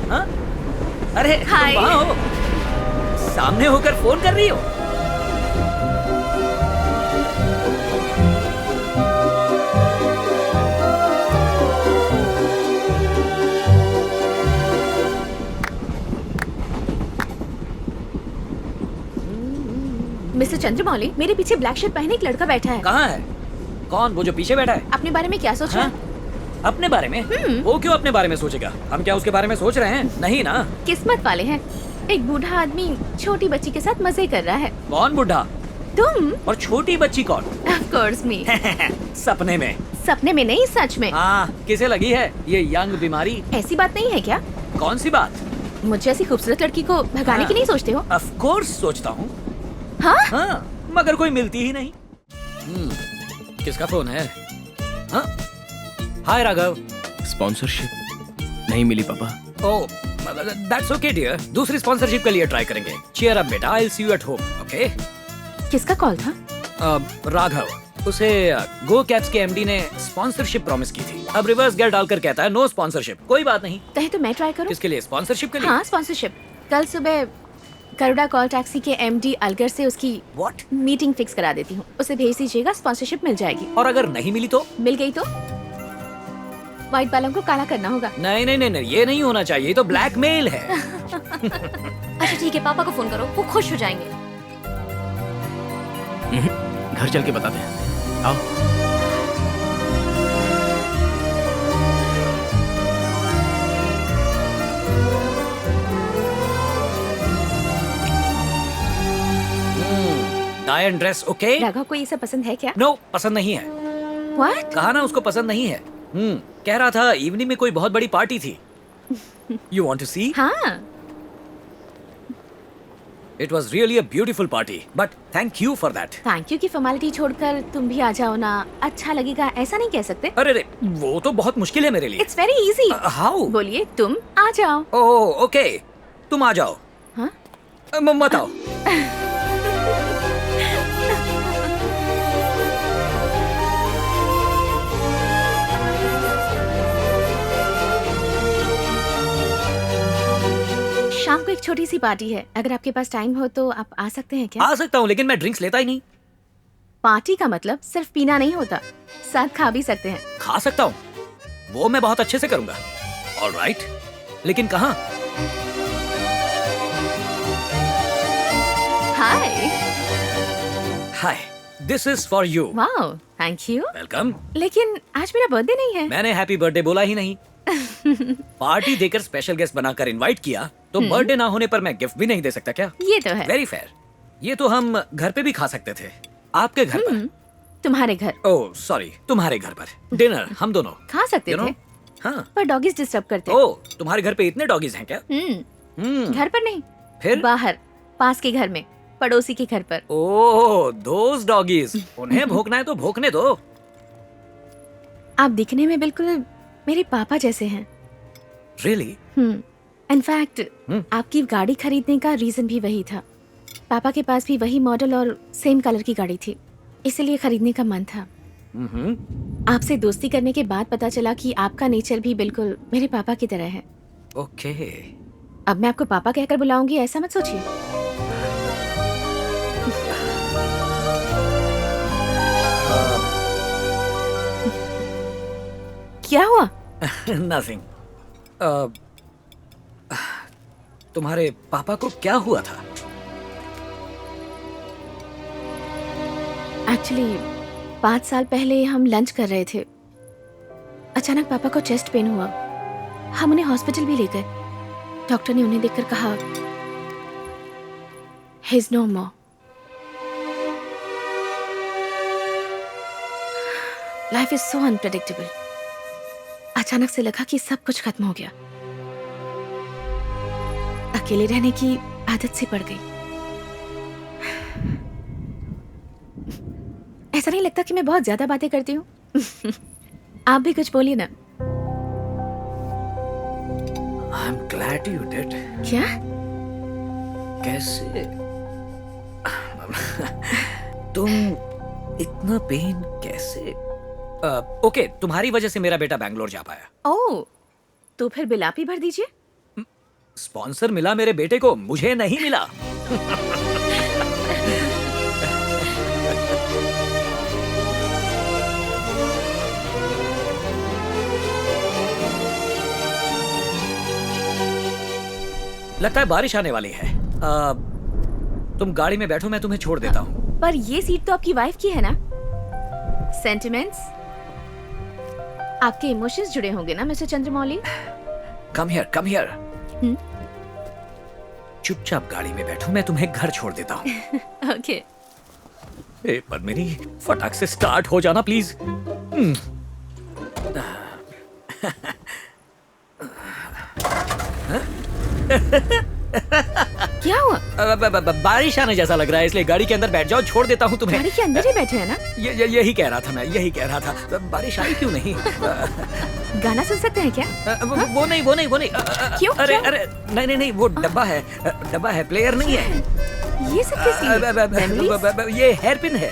अरे हाय। तुम वहाँ हो? सामने होकर फोन कर रही हो? चंद्रमौली, मेरे पीछे ब्लैक शर्ट पहने एक लड़का बैठा है। कहाँ है? कौन? वो जो पीछे बैठा है? अपने बारे में क्या सोच रहा है? अपने बारे में? वो क्यों अपने बारे में सोचेगा? हम क्या उसके बारे में सोच रहे हैं? नहीं ना। किस्मत वाले हैं। एक बूढ़ा आदमी छोटी बच्ची के साथ मजे कर रहा है। कौन बूढ़ा? तुम। और छोटी बच्ची कौन? Of course me। सपने में। सपने में नहीं, सच में। हाँ, किसे लगी है ये यंग बीमारी? ऐसी बात नहीं है क्या? कौन सी बात? मुझे ऐसी खूबसूरत लड़की को भगाने की नहीं सोचते हो? Of course सोचता हूँ। हाँ? मगर कोई मिलती ही नहीं। किसका फोन है? हाँ? हाय राघव। स्पॉन्सरशिप नहीं मिली पापा। ओह, दैट्स ओके डियर। दूसरी स्पॉन्सरशिप के लिए ट्राई करेंगे। चीयर अप बेटा, I will see you at home, okay? किसका कॉल था? राघव। उसे गो कैब्स के एमडी ने स्पॉन्सरशिप प्रॉमिस की थी। अब रिवर्स गियर डालकर कहता है नो स्पॉन्सरशिप। कोई बात नहीं। कहे तो मैं ट्राई करूं? किसके लिए? स्पॉन्सरशिप के लिए? हाँ, स्पॉन्सरशिप। कल सुबह गरुड़ा कॉल टैक्सी के एमडी अलगर से उसकी मीटिंग फिक्स करा देती हूँ। उसे भेज दीजिएगा, स्पॉन्सरशिप मिल जाएगी। और अगर नहीं मिली तो? मिल गई तो व्हाइट बालों को काला करना होगा। नहीं नहीं नहीं, ये नहीं होना चाहिए। ये तो ब्लैकमेल है। अच्छा ठीक है, पापा को फोन करो, वो खुश हो जाएंगे। घर चल के बताते हैं। आओ। Tie and dress okay? Raghav को ये सब पसंद है क्या? नो, पसंद नहीं है। What? कहा ना उसको पसंद नहीं है। कह रहा था इवनिंग में कोई बहुत बड़ी पार्टी थी। You want to see? हाँ। It was really a beautiful party, but thank you for that. Thank you की फॉर्मेलिटी छोड़कर तुम भी आ जाओ ना, अच्छा लगेगा, ऐसा नहीं कह सकते? अरे रे, वो तो बहुत मुश्किल है मेरे लिए। It's very easy. How? बोलिए, तुम आ जाओ। ओह ओके, तुम आ जाओ। हाँ? मत आओ। शाम को एक छोटी सी पार्टी है, अगर आपके पास टाइम हो तो आप आ सकते हैं क्या? आ सकता हूँ, लेकिन मैं ड्रिंक्स लेता ही नहीं। पार्टी का मतलब सिर्फ पीना नहीं होता, साथ खा भी सकते हैं। खा सकता हूँ, वो मैं बहुत अच्छे से करूंगा। ऑलराइट, लेकिन कहाँ? Hi. Hi, this is for you. Wow, thank you. Welcome. लेकिन आज मेरा बर्थडे नहीं है। मैंने हैप्पी बर्थडे बोला ही नहीं। पार्टी देकर स्पेशल गेस्ट बनाकर इनवाइट किया, तो बर्थडे ना होने पर मैं गिफ्ट भी नहीं दे सकता क्या? ये तो है। Very fair. ये तो हम घर पे भी खा सकते थे। आपके घर पर? तुम्हारे घर। ओह सॉरी, तुम्हारे घर पर डिनर हम दोनों खा सकते थे। हाँ, पर डॉगीज डिस्टर्ब करते। ओह, तुम्हारे घर पे इतने डॉगीज हैं क्या? घर पर नहीं, फिर बाहर, पास के घर में, पड़ोसी के घर पर। ओह, दोस डॉगीज। उन्हें भौंकना है तो भौंकने दो। आप दिखने में बिल्कुल मेरे पापा जैसे हैं। Really? इनफैक्ट आपकी गाड़ी खरीदने का रीजन भी वही था। पापा के पास भी वही मॉडल और सेम कलर की गाड़ी थी, इसीलिए खरीदने का मन था। आपसे दोस्ती करने के बाद पता चला कि आपका नेचर भी बिल्कुल मेरे पापा की तरह है। ओके। अब मैं आपको पापा कहकर बुलाऊंगी, ऐसा मत सोचिए। क्या हुआ? Nothing. तुम्हारे पापा को क्या हुआ था? एक्चुअली 5 साल पहले हम लंच कर रहे थे, अचानक पापा को चेस्ट पेन हुआ। हम उन्हें हॉस्पिटल भी ले गए। डॉक्टर ने उन्हें देखकर कहा, he is no more. Life is so unpredictable. अचानक से लगा कि सब कुछ खत्म हो गया। अकेले रहने की आदत सी पड़ गई। ऐसा नहीं लगता कि मैं बहुत ज्यादा बातें करती हूँ? आप भी कुछ बोलिए ना। I'm glad you did. क्या? कैसे? तुम इतना पेन कैसे? ओके, तुम्हारी वजह से मेरा बेटा बैंगलोर जा पाया। ओह, तो फिर बिल आप ही भर दीजिए। स्पॉन्सर मिला मेरे बेटे को, मुझे नहीं मिला। लगता है बारिश आने वाली है। तुम गाड़ी में बैठो, मैं तुम्हें छोड़ देता हूँ। पर ये सीट तो आपकी वाइफ की है ना? सेंटिमेंट्स, आपके इमोशंस जुड़े होंगे ना मिस्टर चंद्रमौली? Come here. चुपचाप गाड़ी में बैठो, मैं तुम्हें घर छोड़ देता हूँ। ओके। पद्मिनी, फटाक से स्टार्ट हो जाना प्लीज। क्या हुआ? बारिश आने जैसा लग रहा है, इसलिए गाड़ी के अंदर बैठ जाओ, छोड़ देता हूँ तुम्हें। गाड़ी के अंदर ही बैठे हैं ना? यही कह रहा था मैं, यही कह रहा था। बारिश आई क्यों नहीं? गाना सुन सकते हैं क्या? वो नहीं। क्यों? अरे नहीं, वो डब्बा है, प्लेयर नहीं है। ये सब किस लिए? ये हेयर पिन है।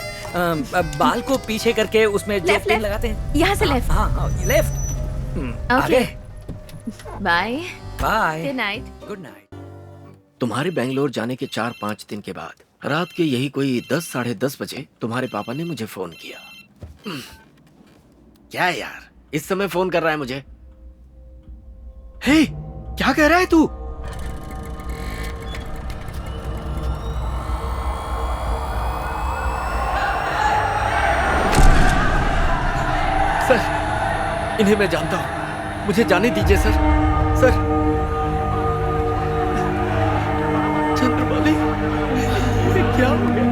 बाल को पीछे करके उसमें जो पिन लगाते हैं। यहाँ से लेफ्ट। हाँ, left. Okay, bye. Good night. तुम्हारे बेंगलोर जाने के 4-5 दिन के बाद रात के यही कोई 10-साढ़े 10 बजे तुम्हारे पापा ने मुझे फोन किया। क्या यार, इस समय फोन कर रहा है मुझे? हे, क्या कह रहा है तू? सर, इन्हें मैं जानता हूं, मुझे जाने दीजिए सर। सर, चंद्रमौली, ये क्या हो गया?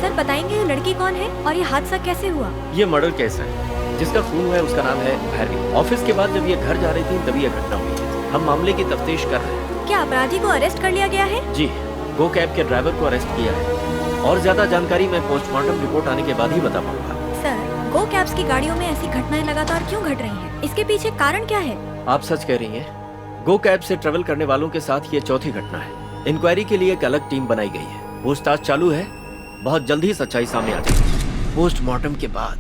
सर बताएंगे ये लड़की कौन है और ये हादसा कैसे हुआ? ये मर्डर केस है। जिसका खून हुआ है उसका नाम है भैरवी। ऑफिस के बाद जब ये घर जा रही थी तभी ये घटना हुई है। हम मामले की तफ्तीश कर रहे हैं। क्या अपराधी को अरेस्ट कर लिया गया है? जी, गो कैब के ड्राइवर को अरेस्ट किया है और ज्यादा जानकारी मैं पोस्टमार्टम रिपोर्ट आने के बाद ही बता पाऊंगा। सर, गो कैब्स की गाड़ियों में ऐसी घटनाएं लगातार क्यों घट रही हैं? इसके पीछे कारण क्या है? आप सच कह रही हैं। गो कैब से ट्रेवल करने वालों के साथ ये चौथी घटना है। इंक्वायरी के लिए एक अलग टीम बनाई गई है। पूछताछ चालू है, बहुत जल्द ही सच्चाई सामने आ जाएगी। पोस्टमार्टम के बाद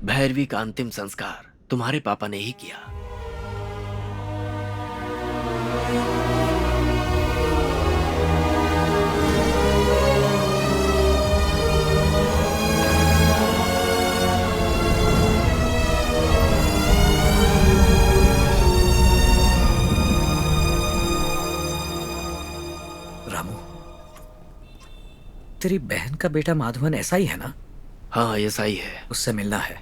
भैरवी का अंतिम संस्कार तुम्हारे पापा ने ही किया। तेरी बहन का बेटा माधवन ऐसा ही है ना? हाँ, ऐसा ही है। उससे मिलना है।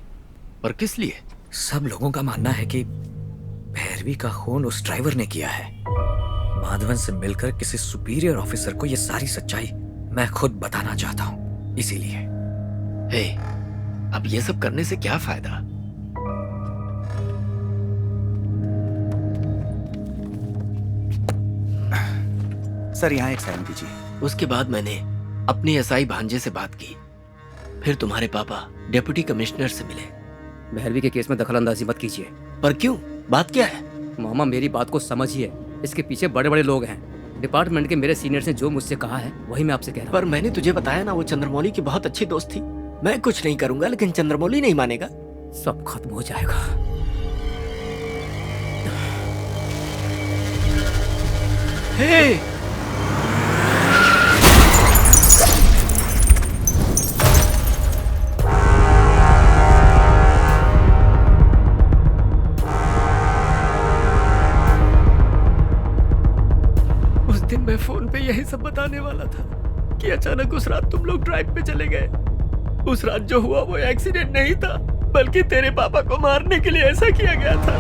पर किस लिए? सब लोगों का मानना है कि भैरवी का खून उस ड्राइवर ने किया है। माधवन से मिलकर किसी सुपीरियर ऑफिसर को ये सारी सच्चाई मैं खुद बताना चाहता हूँ, इसीलिए। हे, अब ये सब करने से क्या फायदा? सर, यहाँ एक साइन कीजिए। उसके बाद मैंने अपने एसआई भांजे से बात की। फिर तुम्हारे पापा डिप्टी कमिश्नर से मिले। भैरवी के केस में दखलंदाजी मत कीजिए। पर क्यों? बात क्या है? मामा, मेरी बात को समझिए। इसके पीछे बड़े बड़े लोग हैं। डिपार्टमेंट के मेरे सीनियर्स ने जो मुझसे कहा है वही मैं आपसे कह रहा हूँ। पर मैंने तुझे बताया ना, वो चंद्रमौली की बहुत अच्छी दोस्त थी। मैं कुछ नहीं करूंगा, लेकिन चंद्रमौली नहीं मानेगा। सब खत्म हो जाएगा। हे! मैं फोन पे यही सब बताने वाला था कि अचानक उस रात तुम लोग ड्राइव पे चले गए। उस रात जो हुआ वो एक्सीडेंट नहीं था, बल्कि तेरे पापा को मारने के लिए ऐसा किया गया था।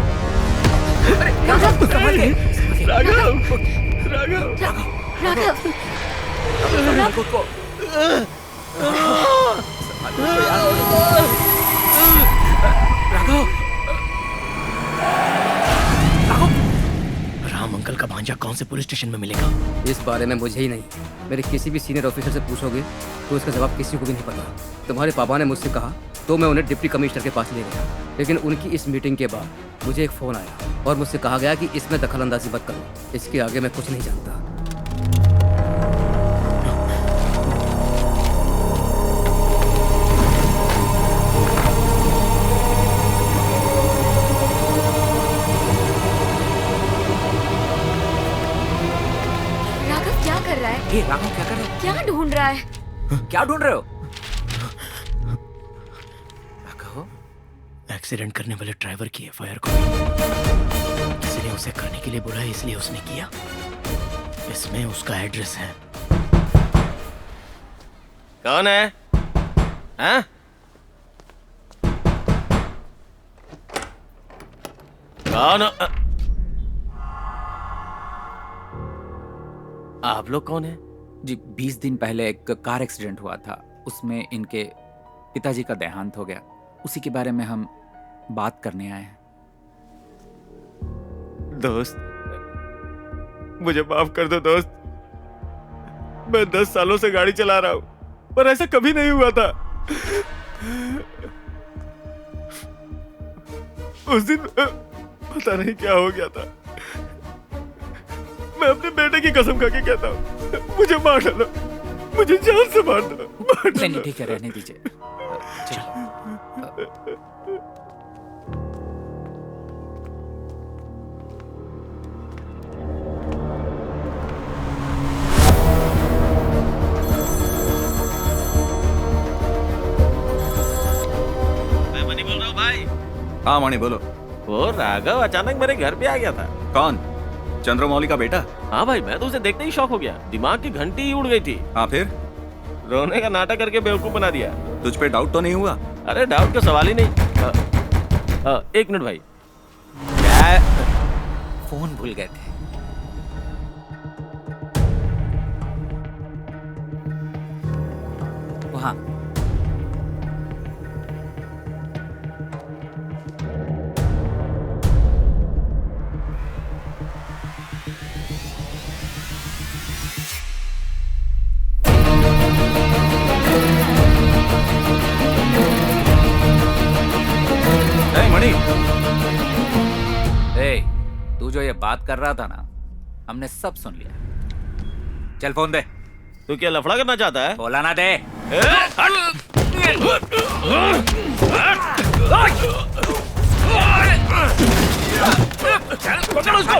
राम अंकल का भांजा कौन से पुलिस स्टेशन में मिलेगा? इस बारे में मुझे ही नहीं, मेरे किसी भी सीनियर ऑफिसर से पूछोगे तो इसका जवाब किसी को भी नहीं पता। तुम्हारे पापा ने मुझसे कहा तो मैं उन्हें डिप्टी कमिश्नर के पास ले गया, लेकिन उनकी इस मीटिंग के बाद मुझे एक फ़ोन आया और मुझसे कहा गया कि इसमें दखलंदाजी मत करो। इसके आगे मैं कुछ नहीं जानता। राघव क्या कर रहे हो? क्या ढूंढ रहा है? क्या ढूंढ रहे हो? एक्सीडेंट करने वाले ड्राइवर की एफआईआर को किसी मैंने उसे करने के लिए बुलाया इसलिए उसने किया। इसमें उसका एड्रेस है। कौन है? हाँ? कौन? आप लोग कौन है? जी 20 दिन पहले एक कार एक्सीडेंट हुआ था, उसमें इनके पिताजी का देहांत हो गया। उसी के बारे में हम बात करने आए हैं। दोस्त, मुझे माफ कर दो दोस्त। मैं 10 सालों से गाड़ी चला रहा हूं, पर ऐसा कभी नहीं हुआ था। उस दिन पता नहीं क्या हो गया था। मैं अपने बेटे की कसम खा के कहता हूं, मुझे मार डालो, मुझे जान से मार दो। नहीं ठीक है, रहने दीजिए। चलो। मैं मनी बोल रहा हूँ भाई। हाँ मणि बोलो। वो राघव अचानक मेरे घर पे आ गया था। कौन? चंद्रमौली का बेटा? हाँ भाई, मैं तो उसे देखते ही शॉक हो गया। दिमाग की घंटी ही उड़ गई थी। हाँ फिर? रोने का नाटक करके बेवकूफ बना दिया। तुझ पे डाउट तो नहीं हुआ? अरे डाउट का सवाल ही नहीं। एक मिनट भाई। क्या? फोन भूल गए थे। वहाँ मणि, तू जो ये बात कर रहा था ना, हमने सब सुन लिया। चल फोन दे। तू क्या लफड़ा करना चाहता है? बोला ना दे। पकड़ उसको।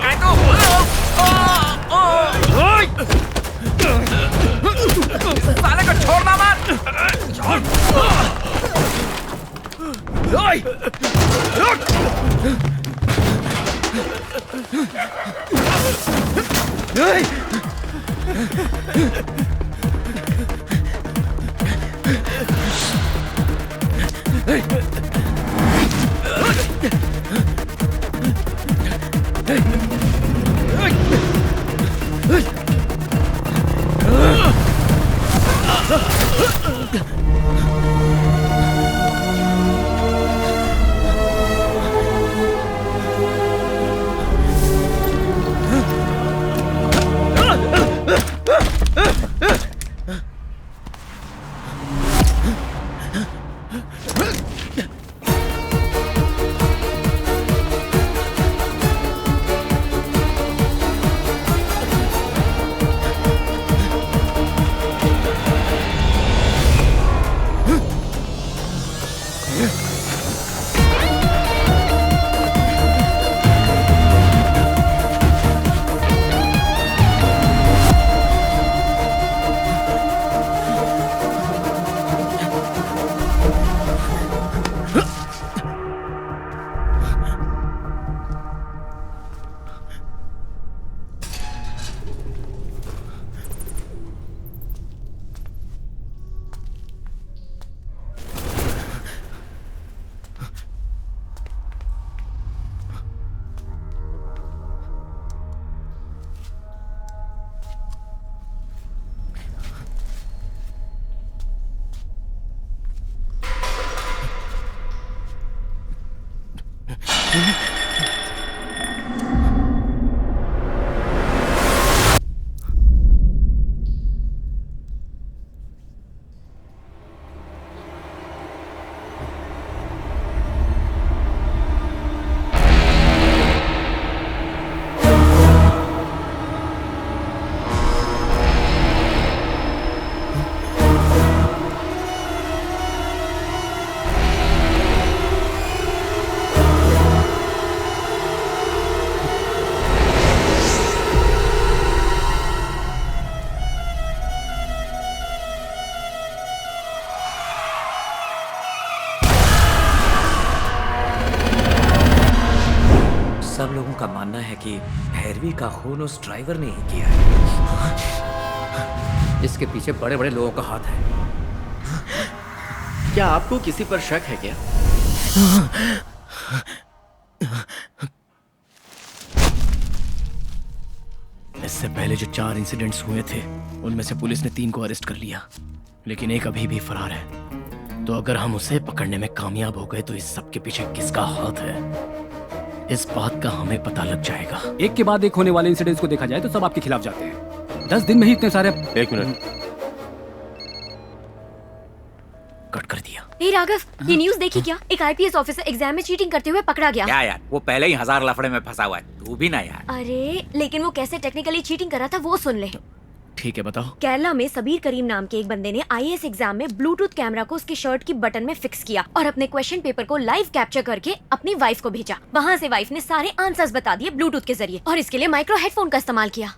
साले को छोड़ना मत। सब लोगों का मानना है कि भैरवी का खून उस ड्राइवर ने ही किया है। इसके पीछे बड़े बड़े लोगों का हाथ है। क्या आपको किसी पर शक है क्या? इससे पहले जो 4 इंसिडेंट्स हुए थे उनमें से पुलिस ने 3 को अरेस्ट कर लिया, लेकिन एक अभी भी फरार है। तो अगर हम उसे पकड़ने में कामयाब हो गए तो इस सब के पीछे किसका हाथ है, इस बात का हमें पता लग जाएगा। एक के बाद एक होने वाले इंसिडेंट्स को देखा जाए तो सब आपके खिलाफ जाते हैं। 10 दिन में ही इतने सारे। 1 मिनट, कट कर दिया। हे राघव, ये न्यूज़ देखी क्या? एक आईपीएस ऑफिसर एग्जाम में चीटिंग करते हुए पकड़ा गया। क्या यार, वो पहले ही 1000 लफड़े में फंसा हुआ है, तू भी ना यार। अरे लेकिन वो कैसे टेक्निकली चीटिंग कर रहा था वो सुन ले। ठीक है, बताओ। केरला में सबीर करीम नाम के एक बंदे ने आईएएस एग्जाम में ब्लूटूथ कैमरा को उसकी शर्ट की बटन में फिक्स किया और अपने क्वेश्चन पेपर को लाइव कैप्चर करके अपनी वाइफ को भेजा। वहाँ से वाइफ ने सारे आंसर्स बता दिए ब्लूटूथ के जरिए, और इसके लिए माइक्रो हेडफोन का इस्तेमाल किया।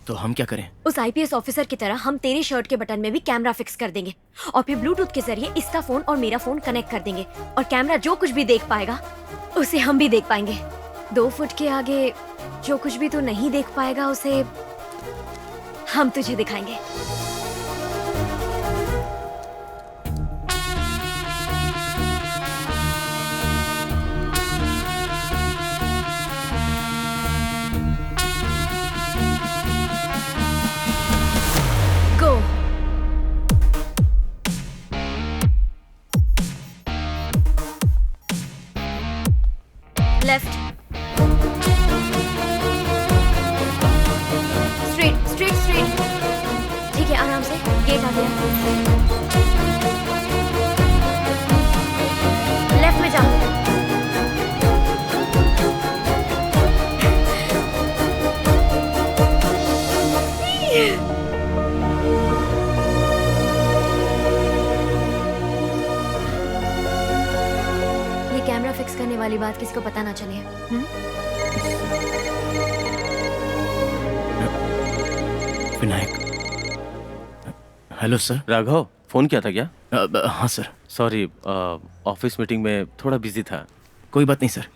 तो हम क्या करें? उस आईपीएस ऑफिसर की तरह हम तेरे शर्ट के बटन में भी कैमरा फिक्स कर देंगे और फिर ब्लूटूथ के जरिए इसका फोन और मेरा फोन कनेक्ट कर देंगे, और कैमरा जो कुछ भी देख पाएगा उसे हम भी देख पाएंगे। 2 फुट के आगे जो कुछ भी तू नहीं देख पाएगा उसे हम तुझे दिखाएंगे। Go. Left. Straight. ठीक है, आराम से। गेट आ गया। लेफ्ट में जा। ये कैमरा फिक्स करने वाली बात किसी को पता ना चले। Vinayak. Hello sir. Raghav, phone किया था क्या? हाँ सर। सॉरी, ऑफिस मीटिंग में थोड़ा बिजी था। कोई बात नहीं सर।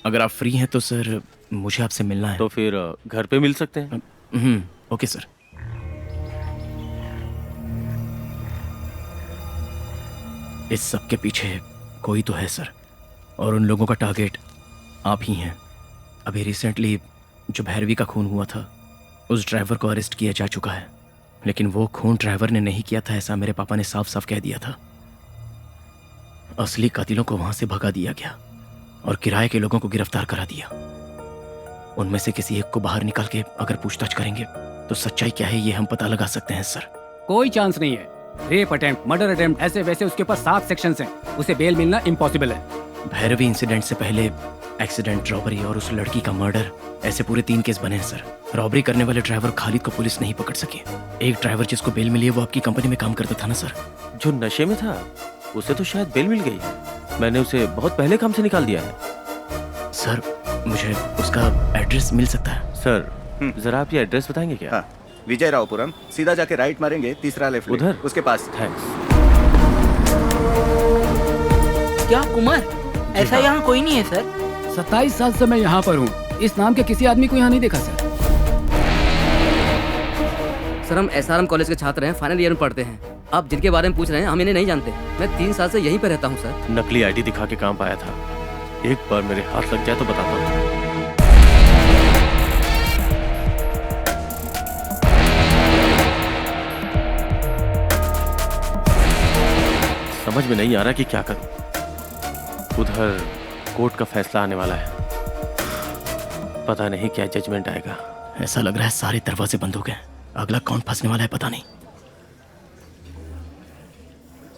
अगर आप फ्री हैं तो सर मुझे आपसे मिलना है। तो फिर घर पे मिल सकते हैं। Okay sir. इस सब के पीछे कोई तो है सर, और उन लोगों का टारगेट आप ही हैं। अभी रिसेंटली जो भैरवी का खून हुआ था उस ड्राइवर को अरेस्ट किया जा चुका है, लेकिन वो खून ड्राइवर ने नहीं किया था ऐसा मेरे पापा ने साफ साफ कह दिया था। असली कातिलों को वहां से भगा दिया गया और किराए के लोगों को गिरफ्तार करा दिया। उनमें से किसी एक को बाहर निकाल के अगर पूछताछ करेंगे तो सच्चाई क्या है ये हम पता लगा सकते हैं सर। कोई चांस नहीं है। रेप अटेम्प्ट, मर्डर अटेम्प्ट, ऐसे वैसे उसके पास 7 सेक्शंस हैं। उसे बेल मिलना इम्पॉसिबल है। भैरवी इंसिडेंट से पहले एक्सीडेंट, रॉबरी और उस लड़की का मर्डर, ऐसे पूरे 3 केस बने हैं सर। रॉबरी करने वाले ड्राइवर खालिद को पुलिस नहीं पकड़ सकी। एक ड्राइवर जिसको बेल मिली है वो आपकी कंपनी में काम करता था ना सर? जो नशे में था उसे तो शायद बेल मिल गई। मैंने उसे बहुत पहले काम से निकाल दिया है। सर मुझे उसका एड्रेस मिल सकता है? सर जरा आप ये एड्रेस बताएंगे क्या? हाँ, विजय रावपुरम। सीधा जाके राइट मारेंगे, तीसरा लेफ्ट उधर उसके पास। थैंक्स। क्या कुमार, ऐसा यहाँ कोई नहीं है सर? 27 साल से मैं यहाँ पर हूँ। इस नाम के किसी आदमी को यहाँ नहीं देखा सर। सर हम SRM कॉलेज के छात्र हैं, फाइनल ईयर में पढ़ते हैं। आप जिनके बारे में पूछ रहे हैं हम इन्हें नहीं जानते। मैं 3 साल से यहीं पे रहता हूँ सर। नकली आईडी दिखा के काम पाया था। एक बार मेरे हाथ लग जाए तो बताता हूँ। समझ में नहीं आ रहा कि क्या करूं। उधर कोर्ट का फैसला आने वाला है, पता नहीं क्या जजमेंट आएगा। ऐसा लग रहा है सारे दरवाजे बंद हो गए। अगला कौन फंसने वाला है पता नहीं।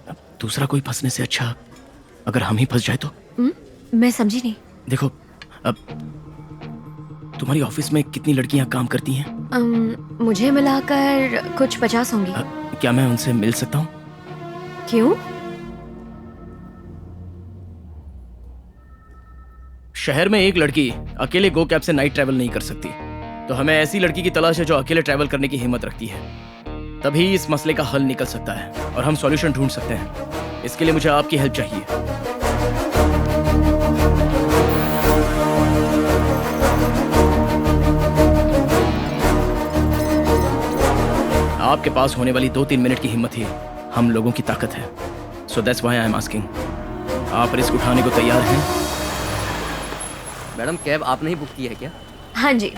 अब दूसरा कोई फंसने से अच्छा अगर हम ही फंस जाए तो। मैं समझी नहीं। देखो, अब तुम्हारी ऑफिस में कितनी लड़कियां काम करती हैं? मुझे मिलाकर कुछ 50 होंगी। क्या मैं उनसे मिल सकता हूँ? क्यों? शहर में एक लड़की अकेले गो कैब से नाइट ट्रैवल नहीं कर सकती, तो हमें ऐसी लड़की की तलाश है जो अकेले ट्रैवल करने की हिम्मत रखती है। तभी इस मसले का हल निकल सकता है और हम सॉल्यूशन ढूंढ सकते हैं। इसके लिए मुझे आपकी हेल्प चाहिए। आपके पास होने वाली 2-3 मिनट की हिम्मत ही हम लोगों की ताकत है। So that's why I am asking, आप रिस्क उठाने को तैयार हैं? मैडम कैब आपने ही बुक की है क्या? हाँ जी।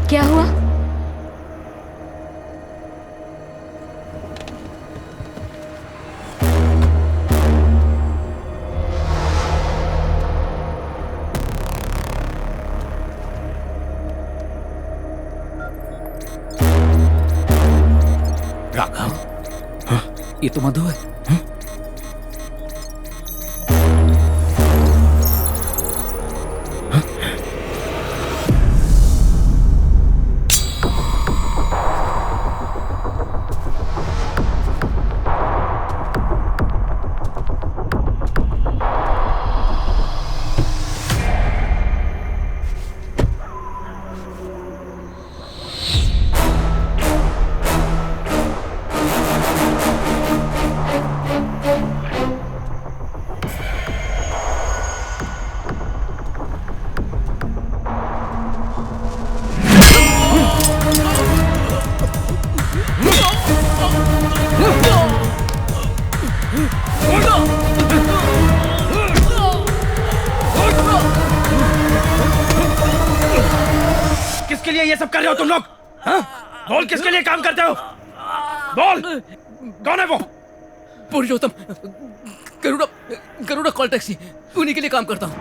क्या हुआ? राघव, ये तो मधु है। किसके लिए ये सब कर रहे हो तुम लोग? हाँ? बोल, किसके लिए काम करते हो? बोल, कौन है वो? पुरुषोत्तम, गरुड़ा कॉल टैक्सी, उन्हीं के लिए काम करता हूँ।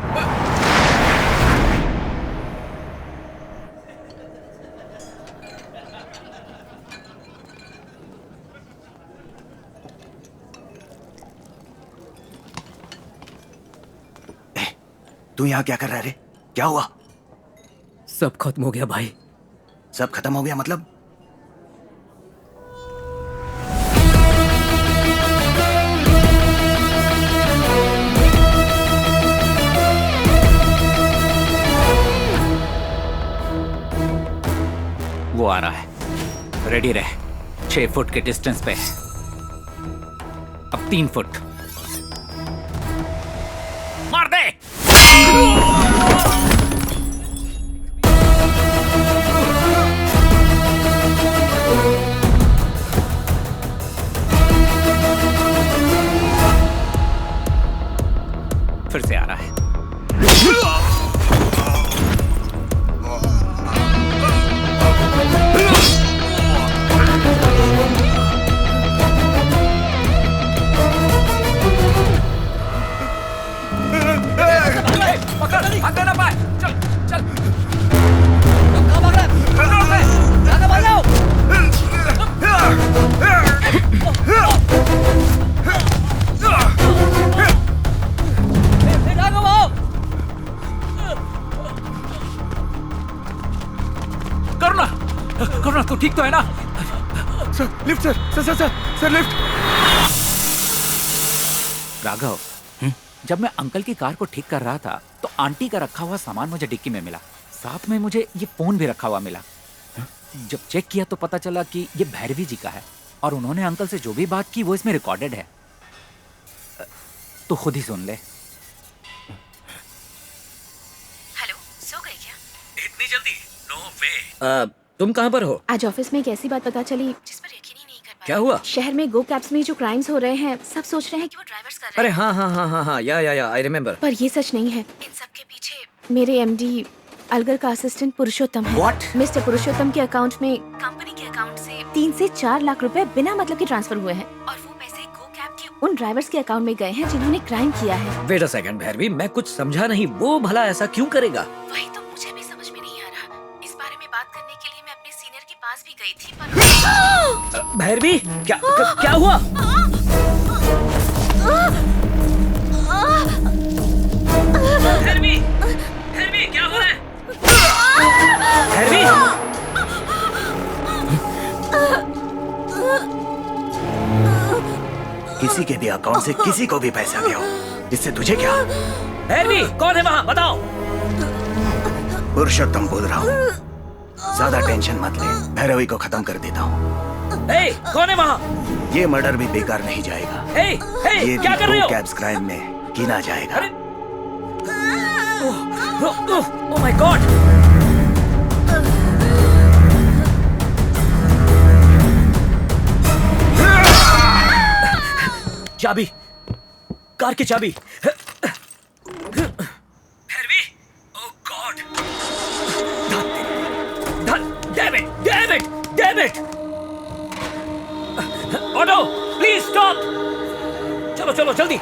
तू यहाँ क्या कर रहा है रे? क्या हुआ? सब खत्म हो गया भाई। सब खत्म हो गया मतलब? वो आ रहा है, रेडी रहे। 6 फुट के डिस्टेंस पे, अब 3 फुट। मार दे। फिर से आ रहा है। पकड़, भागने ना पाए। चल, चल। कहाँ भाग रहा है? राघव, भाग जाओ। राघव आओ। करुणा, करुणा तू ठीक तो है ना? Sir, lift sir, lift. Raghav, जब मैं अंकल की कार को ठीक कर रहा था तो आंटी का रखा हुआ सामान मुझे डिक्की में मिला। साथ में मुझे ये फोन भी रखा हुआ मिला। जब चेक किया तो पता चला कि ये भैरवी जी का है और उन्होंने अंकल से जो भी बात की वो इसमें रिकॉर्डेड है। तो खुद ही सुन ले। हेलो, सो गए क्या? इतनी जल्दी? नो वे। तुम कहाँ पर हो? आज ऑफिस में एक ऐसी बात पता चली जिस पर यकीन ही नहीं कर पाया। क्या हुआ? शहर में गो कैब्स में जो क्राइम्स हो रहे हैं, सब सोच रहे हैं कि वो ड्राइवर्स कर रहे अरे हैं। हाँ, या आई रिमेम्बर। पर ये सच नहीं है। इन सब के पीछे मेरे एमडी अलगर का असिस्टेंट पुरुषोत्तम है। What? मिस्टर पुरुषोत्तम के अकाउंट में कंपनी के अकाउंट से 3 से 4 लाख रुपए बिना मतलब के ट्रांसफर हुए हैं और वो पैसे गो कैब के उन ड्राइवर्स के अकाउंट में गए हैं जिन्होंने क्राइम किया है। वेट अ सेकंड भैरवी, मैं कुछ समझा नहीं। वो भला ऐसा क्यों करेगा? वही तो मुझे भी समझ में नहीं आ रहा। इस बारे में बात करने के लिए मैं अपने सीनियर के पास भी गई थी पर भैरवी, क्या हुआ? भैरवी, भैरवी, क्या हो रहा है? भैरवी! किसी के भी अकाउंट से किसी को भी पैसा गया हो, इससे तुझे क्या? भैरवी, कौन है वहाँ? बताओ। पुरुषोत्तम बोल रहा हूँ। ज्यादा टेंशन मत ले, भैरवी को खत्म कर देता हूँ। कौन है वहाँ? ये मर्डर भी बेकार नहीं जाएगा। ये क्या कर रहे हो? कैब्स क्राइम में गिना जाएगा। Oh my God! चाबी, कार की चाबी। Bhairavi, oh God! Damn it! Auto, please stop! चलो जल्दी!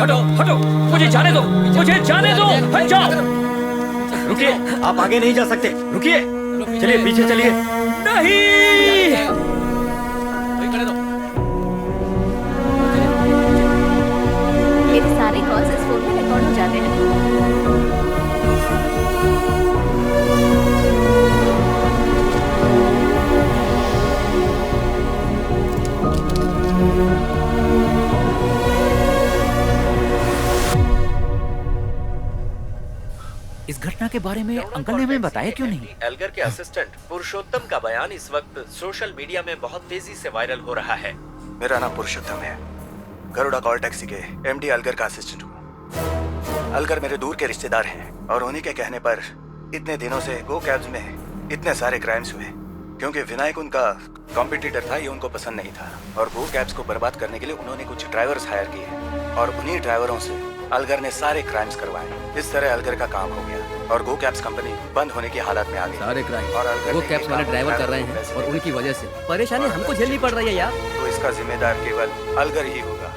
हटो! मुझे जाने दो! हट जाओ! रुकिए, आप आगे नहीं जा सकते। रुकिए, चलिए पीछे चलिए। नहीं! मेरे सारे कॉल्स इस फोन में रिकॉर्ड हो जाते हैं। इस घटना के बारे में अंकल ने हमें बताया क्यों नहीं? एल्गर के असिस्टेंट पुरुषोत्तम का बयान इस वक्त सोशल मीडिया में बहुत तेजी से वायरल हो रहा है। मेरा नाम पुरुषोत्तम है, गरुड़ा कॉल टैक्सी के एमडी अलगर का असिस्टेंट हूँ। अलगर मेरे दूर के रिश्तेदार हैं और उन्हीं के कहने पर इतने दिनों से गो कैब्स में इतने सारे क्राइम्स हुए, क्योंकि विनायक उनका कॉम्पिटिटर था, ये उनको पसंद नहीं था और गो कैब्स को बर्बाद करने के लिए उन्होंने कुछ ड्राइवर्स हायर किए और उन्हीं ड्राइवरों से अलगर ने सारे क्राइम्स करवाए। इस तरह अलगर का काम हो गया और गो कैब्स कंपनी बंद होने की हालत में आ गई। सारे क्राइम और अलगर गो कैब्स वाले ड्राइवर कर रहे हैं और उनकी वजह से परेशानी हमको झेलनी पड़ रही है यार। तो इसका जिम्मेदार केवल अलगर ही होगा।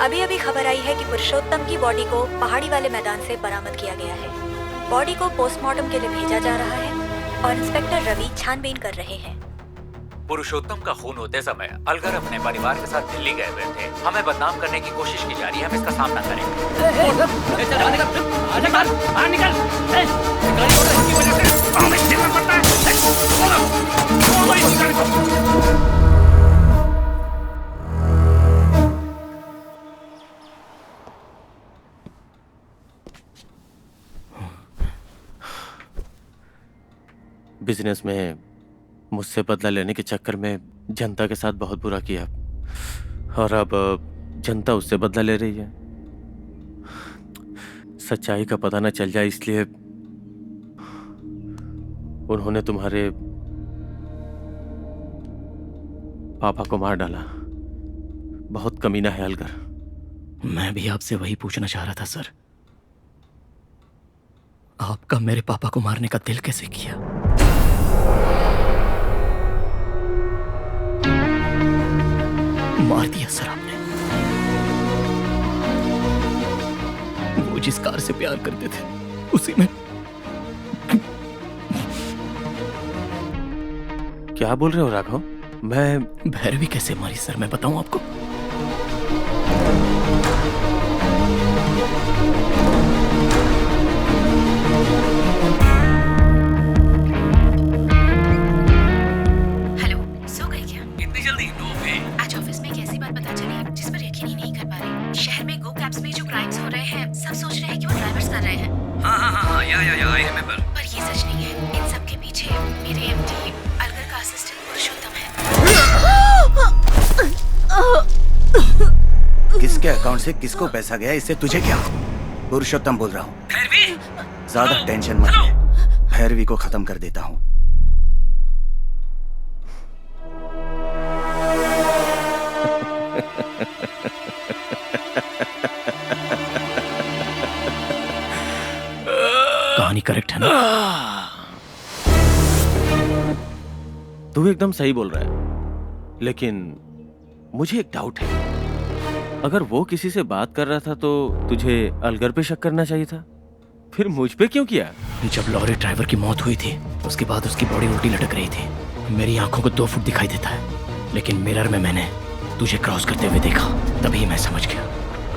अभी खबर आई है कि पुरुषोत्तम की बॉडी को पहाड़ी वाले मैदान से बरामद किया गया है। बॉडी को पोस्टमार्टम के लिए भेजा जा रहा है और इंस्पेक्टर रवि छानबीन कर रहे हैं। पुरुषोत्तम का खून होते समय अलगर अपने परिवार के साथ दिल्ली गए हुए थे। हमें बदनाम करने की कोशिश की जा रही है, हम इसका सामना करेंगे। बिजनेस में मुझसे बदला लेने के चक्कर में जनता के साथ बहुत बुरा किया और अब जनता उससे बदला ले रही है। सच्चाई का पता न चल जाए इसलिए उन्होंने तुम्हारे पापा को मार डाला। बहुत कमीना है अलगर। मैं भी आपसे वही पूछना चाह रहा था सर, आपका मेरे पापा को मारने का दिल कैसे किया? मार दिया सर आपने। वो जिस कार से प्यार करते थे उसी में। क्या बोल रहे हो राघव? मैं भैरवी कैसे मारी सर, मैं बताऊं आपको? किसके अकाउंट से किसको पैसा गया, इससे तुझे क्या? पुरुषोत्तम बोल रहा हूँ। ज्यादा टेंशन मत ले, भैरवी को खत्म कर देता हूँ। कहानी करेक्ट है ना? तू एकदम सही बोल रहा है, लेकिन मुझे एक डाउट है। अगर वो किसी से बात कर रहा था तो तुझे अलगर पे शक करना चाहिए था, फिर मुझ पे क्यों किया? जब लॉरी ड्राइवर की मौत हुई थी उसके बाद उसकी बॉडी उल्टी लटक रही थी। मेरी आंखों को 2 फुट दिखाई देता है, लेकिन मिरर में मैंने तुझे क्रॉस करते हुए देखा। तभी मैं समझ गया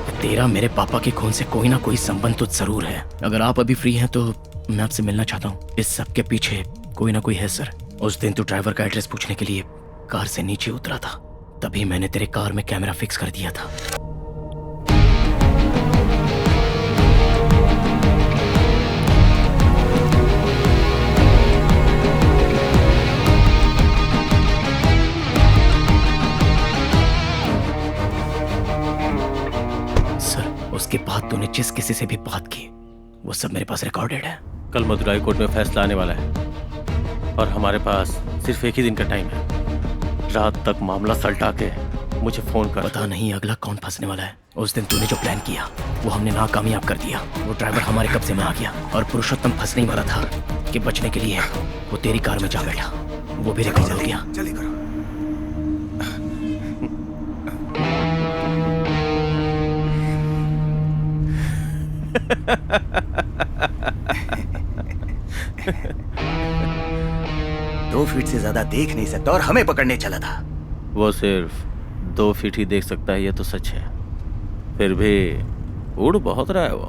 कि तेरा मेरे पापा के खून से कोई ना कोई संबंध तो जरूर है। अगर आप अभी फ्री हैं तो मैं आपसे मिलना चाहता हूँ। इस सब के पीछे कोई ना कोई है सर। उस दिन तू ड्राइवर का एड्रेस पूछने के लिए कार से नीचे उतरा था, तभी मैंने तेरे कार में कैमरा फिक्स कर दिया था। उसके बाद तूने जिस किसी से भी बात की वो सब मेरे पास रिकॉर्डेड है। कल मदुराई कोर्ट में फैसला आने वाला है और हमारे पास सिर्फ एक ही दिन का टाइम है। रात तक मामला सलटा के मुझे फोन कर। पता नहीं अगला कौन फंसने वाला है। उस दिन तूने जो प्लान किया वो हमने नाकामयाब कर दिया। वो ड्राइवर हमारे कब्जे में आ गया और पुरुषोत्तम फंसने वाला था कि बचने के लिए वो तेरी कार में जा बैठा। वो भी रिकॉर्ड हो गया। जल्दी करो। दो फीट से ज्यादा देख नहीं सकता और हमें पकड़ने चला था। वो सिर्फ 2 फीट ही देख सकता है, ये तो सच है। फिर भी उड़ बहुत रहा है वो।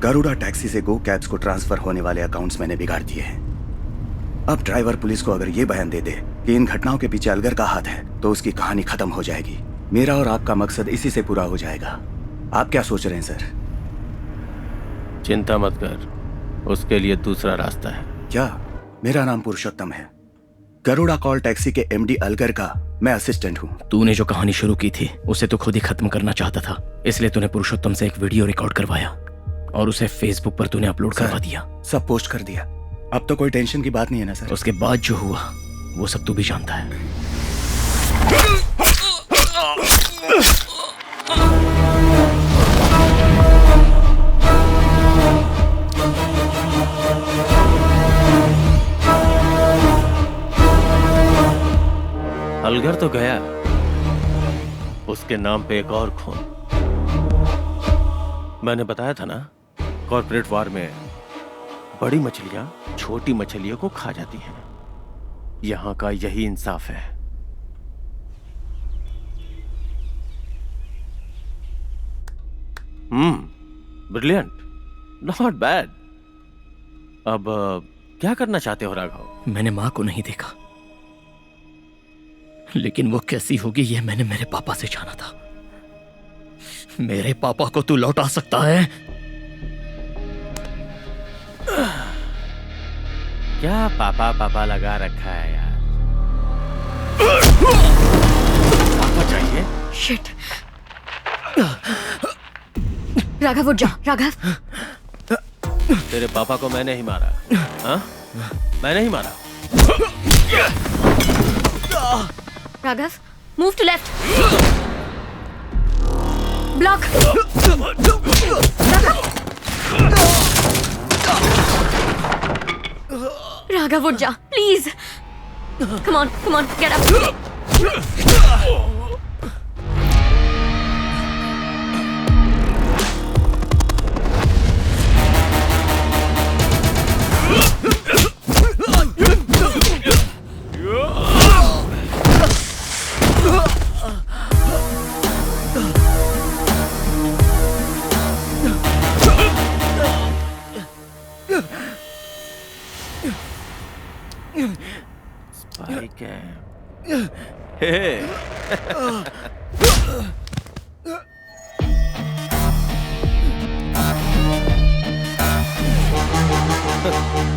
गरुड़ा टैक्सी से गो कैब्स को ट्रांसफर होने वाले अकाउंट्स मैंने बिगाड़ दिए हैं। अब ड्राइवर पुलिस को अगर ये बयान दे दे कि इन घटनाओं के पीछे अलगर का हाथ है तो उसकी कहानी खत्म हो जाएगी। मेरा और आपका मकसद इसी से पूरा हो जाएगा। आप क्या सोच रहे हैं सर? चिंता मत कर, उसके लिए दूसरा रास्ता है। क्या? मेरा नाम पुरुषोत्तम है। गरुड़ा कॉल टैक्सी के एमडी अलगर का मैं असिस्टेंट हूँ। तूने जो कहानी शुरू की थी उसे तो खुद ही खत्म करना चाहता था, इसलिए तूने पुरुषोत्तम से एक वीडियो रिकॉर्ड करवाया और उसे फेसबुक पर तूने अपलोड करवा दिया। सब पोस्ट कर दिया। अब तो कोई टेंशन की बात नहीं है ना सर? उसके बाद जो हुआ वो सब तू भी जानता है। अलगर तो गया, उसके नाम पे एक और खून। मैंने बताया था ना, कॉर्पोरेट वार में बड़ी मछलियां छोटी मछलियों को खा जाती हैं। यहां का यही इंसाफ है। Brilliant, not bad. अब क्या करना चाहते हो राघव? मैंने मां को नहीं देखा, लेकिन वो कैसी होगी ये मैंने मेरे पापा से जाना था। मेरे पापा को तू लौटा सकता है? क्या पापा पापा लगा रखा है यार। पापा चाहिए? शिट। राघव उठ जा। राघव, तेरे पापा को मैंने ही मारा। हाँ? मैंने ही मारा। Raghav, move to left. Block. Raghav उठ जा please. Come on get up. Spike है। Hey.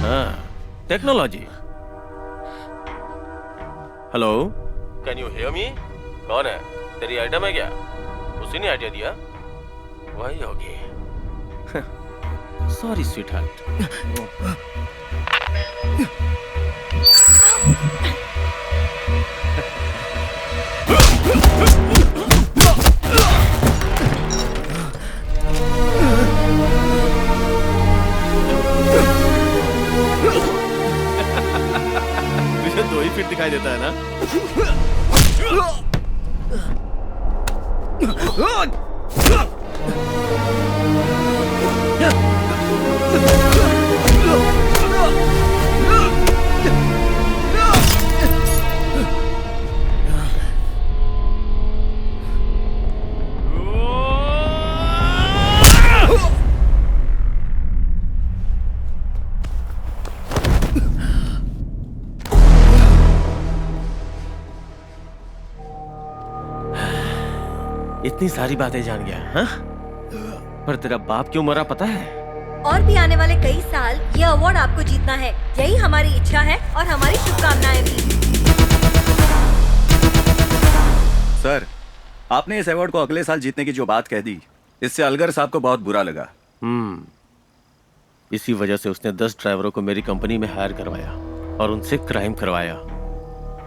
हाँ, technology. Hello, can you hear me? कौन है? तेरी आइटम है क्या? उसी ने आइडिया दिया? वही होगी। Sorry sweet heart. मुझे 2 ही फीट दिखाई देता है ना? इतनी सारी बातें जान गया, हाँ? पर तेरा बाप क्यों मरा पता है? और भी आने वाले कई साल ये अवार्ड आपको जीतना है, यही हमारी इच्छा है और हमारी शुभकामनाएं भी। सर, आपने इस अवार्ड को अगले साल जीतने की जो बात कह दी, इससे अलगर साहब को बहुत बुरा लगा। इसी वजह से उसने 10 ड्राइवरों को मेरी कंपनी में हायर करवाया और उनसे क्राइम करवाया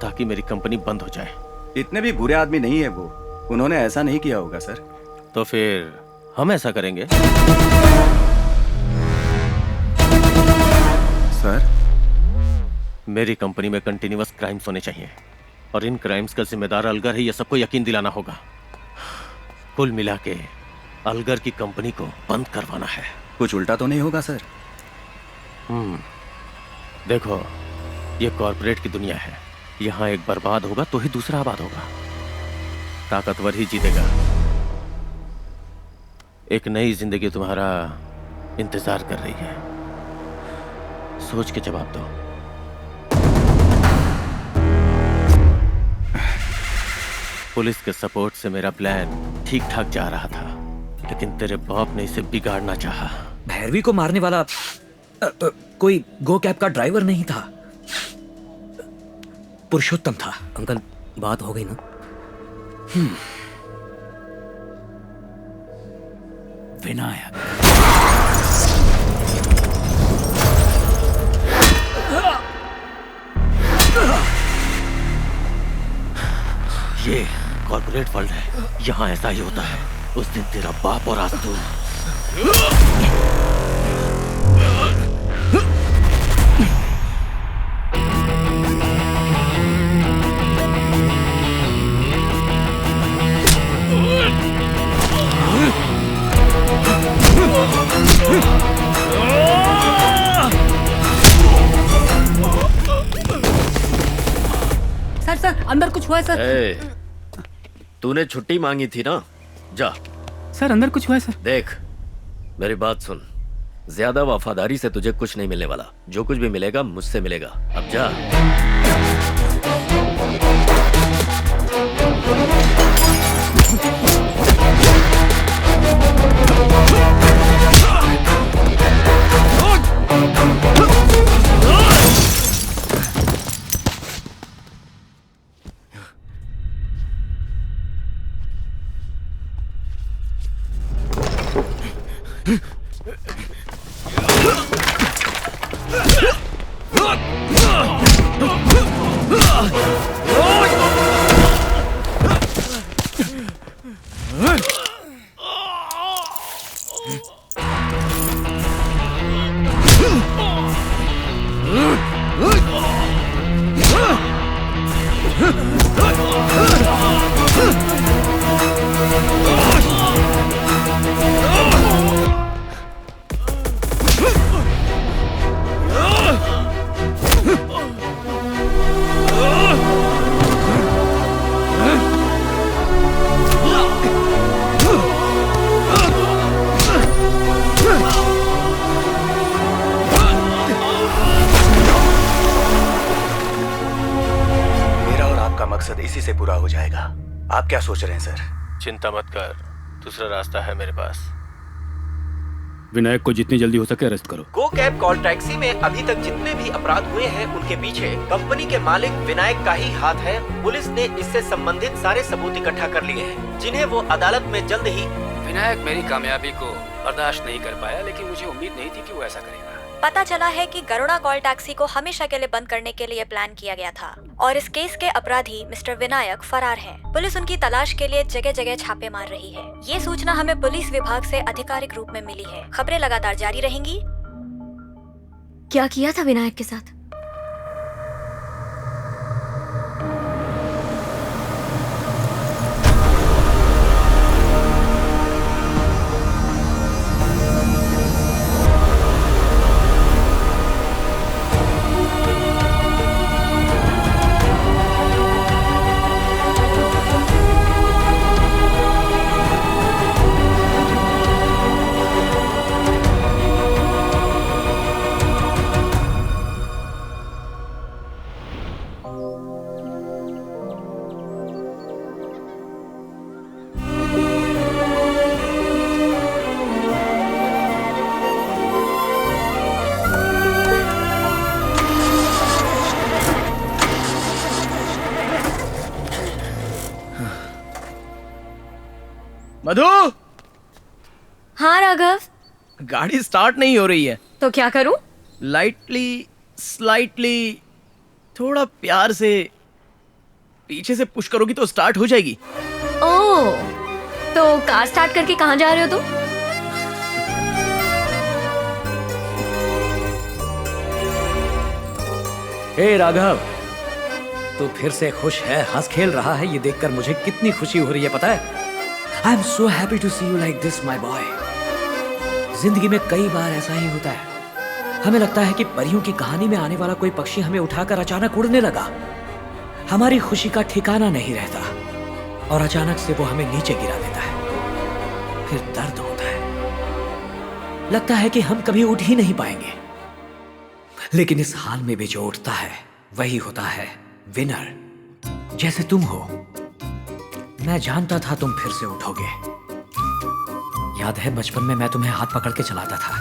ताकि मेरी कंपनी बंद हो जाए। इतने भी बुरे आदमी नहीं है वो, उन्होंने ऐसा नहीं किया होगा सर। तो फिर हम ऐसा करेंगे। सर, मेरी कंपनी में कंटिन्यूअस क्राइम्स होने चाहिए और इन क्राइम्स का जिम्मेदार अलगर है, यह सबको यकीन दिलाना होगा। कुल मिला के अलगर की कंपनी को बंद करवाना है। कुछ उल्टा तो नहीं होगा सर? देखो, ये कॉर्पोरेट की दुनिया है, यहाँ एक बर्बाद होगा तो ही दूसरा आबाद होगा, ताकतवर ही जीतेगा। एक नई जिंदगी तुम्हारा इंतजार कर रही है, सोच के जवाब दो। पुलिस के सपोर्ट से मेरा प्लान ठीक ठाक जा रहा था, लेकिन तेरे बाप ने इसे बिगाड़ना चाहा। भैरवी को मारने वाला कोई गो कैब का ड्राइवर नहीं था, पुरुषोत्तम था। अंकल, बात हो गई ना? विनायक। ये कॉर्पोरेट वर्ल्ड है, यहाँ ऐसा ही होता है। उस दिन तेरा बाप और आज तू। सर अंदर कुछ हुआ है सर। तूने छुट्टी मांगी थी ना, जा। सर अंदर कुछ हुआ है सर। देख, मेरी बात सुन, ज्यादा वफादारी से तुझे कुछ नहीं मिलने वाला। जो कुछ भी मिलेगा मुझसे मिलेगा। अब जा। मकसद इसी से पूरा हो जाएगा। आप क्या सोच रहे हैं सर? चिंता मत कर, दूसरा रास्ता है मेरे पास। विनायक को जितनी जल्दी हो सके अरेस्ट करो। गो कैब कॉल टैक्सी में अभी तक जितने भी अपराध हुए हैं उनके पीछे कंपनी के मालिक विनायक का ही हाथ है। पुलिस ने इससे संबंधित सारे सबूत इकट्ठा कर लिए हैं, जिन्हें वो अदालत में जल्द ही। विनायक मेरी कामयाबी को बर्दाश्त नहीं कर पाया, लेकिन मुझे उम्मीद नहीं थी कि वो ऐसा करेगा। पता चला है कि गरुड़ा कॉल टैक्सी को हमेशा के लिए बंद करने के लिए प्लान किया गया था और इस केस के अपराधी मिस्टर विनायक फरार हैं। पुलिस उनकी तलाश के लिए जगह जगह छापे मार रही है। ये सूचना हमें पुलिस विभाग से आधिकारिक रूप में मिली है। खबरें लगातार जारी रहेंगी। क्या किया था विनायक के साथ? मधु, हाँ राघव, गाड़ी स्टार्ट नहीं हो रही है। तो क्या करूं? लाइटली, स्लाइटली, थोड़ा प्यार से पीछे से पुश करोगी तो स्टार्ट हो जाएगी। ओह, तो कार स्टार्ट करके कहाँ जा रहे हो तुम? हे राघव, तू फिर से खुश है, हंस खेल रहा है, ये देखकर मुझे कितनी खुशी हो रही है पता है। I am so happy to see you like this my boy. जिंदगी में कई बार ऐसा ही होता है, हमें लगता है कि परियों की कहानी में आने वाला कोई पक्षी हमें उठाकर अचानक उड़ने लगा। हमारी खुशी का ठिकाना नहीं रहता और अचानक से वो हमें नीचे गिरा देता है। फिर दर्द होता है, लगता है कि हम कभी उठ ही नहीं पाएंगे। लेकिन इस हाल में भी जो उठता है वही होता है विनर। जैसे तुम हो, मैं जानता था तुम फिर से उठोगे। याद है बचपन में मैं तुम्हें हाथ पकड़ के चलाता था,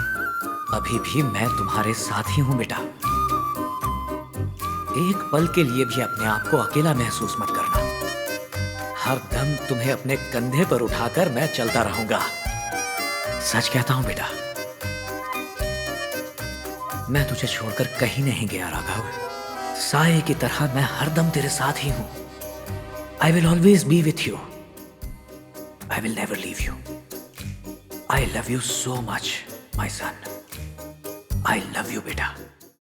अभी भी मैं तुम्हारे साथ ही हूं बेटा। एक पल के लिए भी अपने आप को अकेला महसूस मत करना। हर दम तुम्हें अपने कंधे पर उठाकर मैं चलता रहूंगा। सच कहता हूं बेटा, मैं तुझे छोड़कर कहीं नहीं गया राघव। साए की तरह मैं हरदम तेरे साथ ही हूं। I will always be with you. I will never leave you. I love you so much my son. I love you बेटा।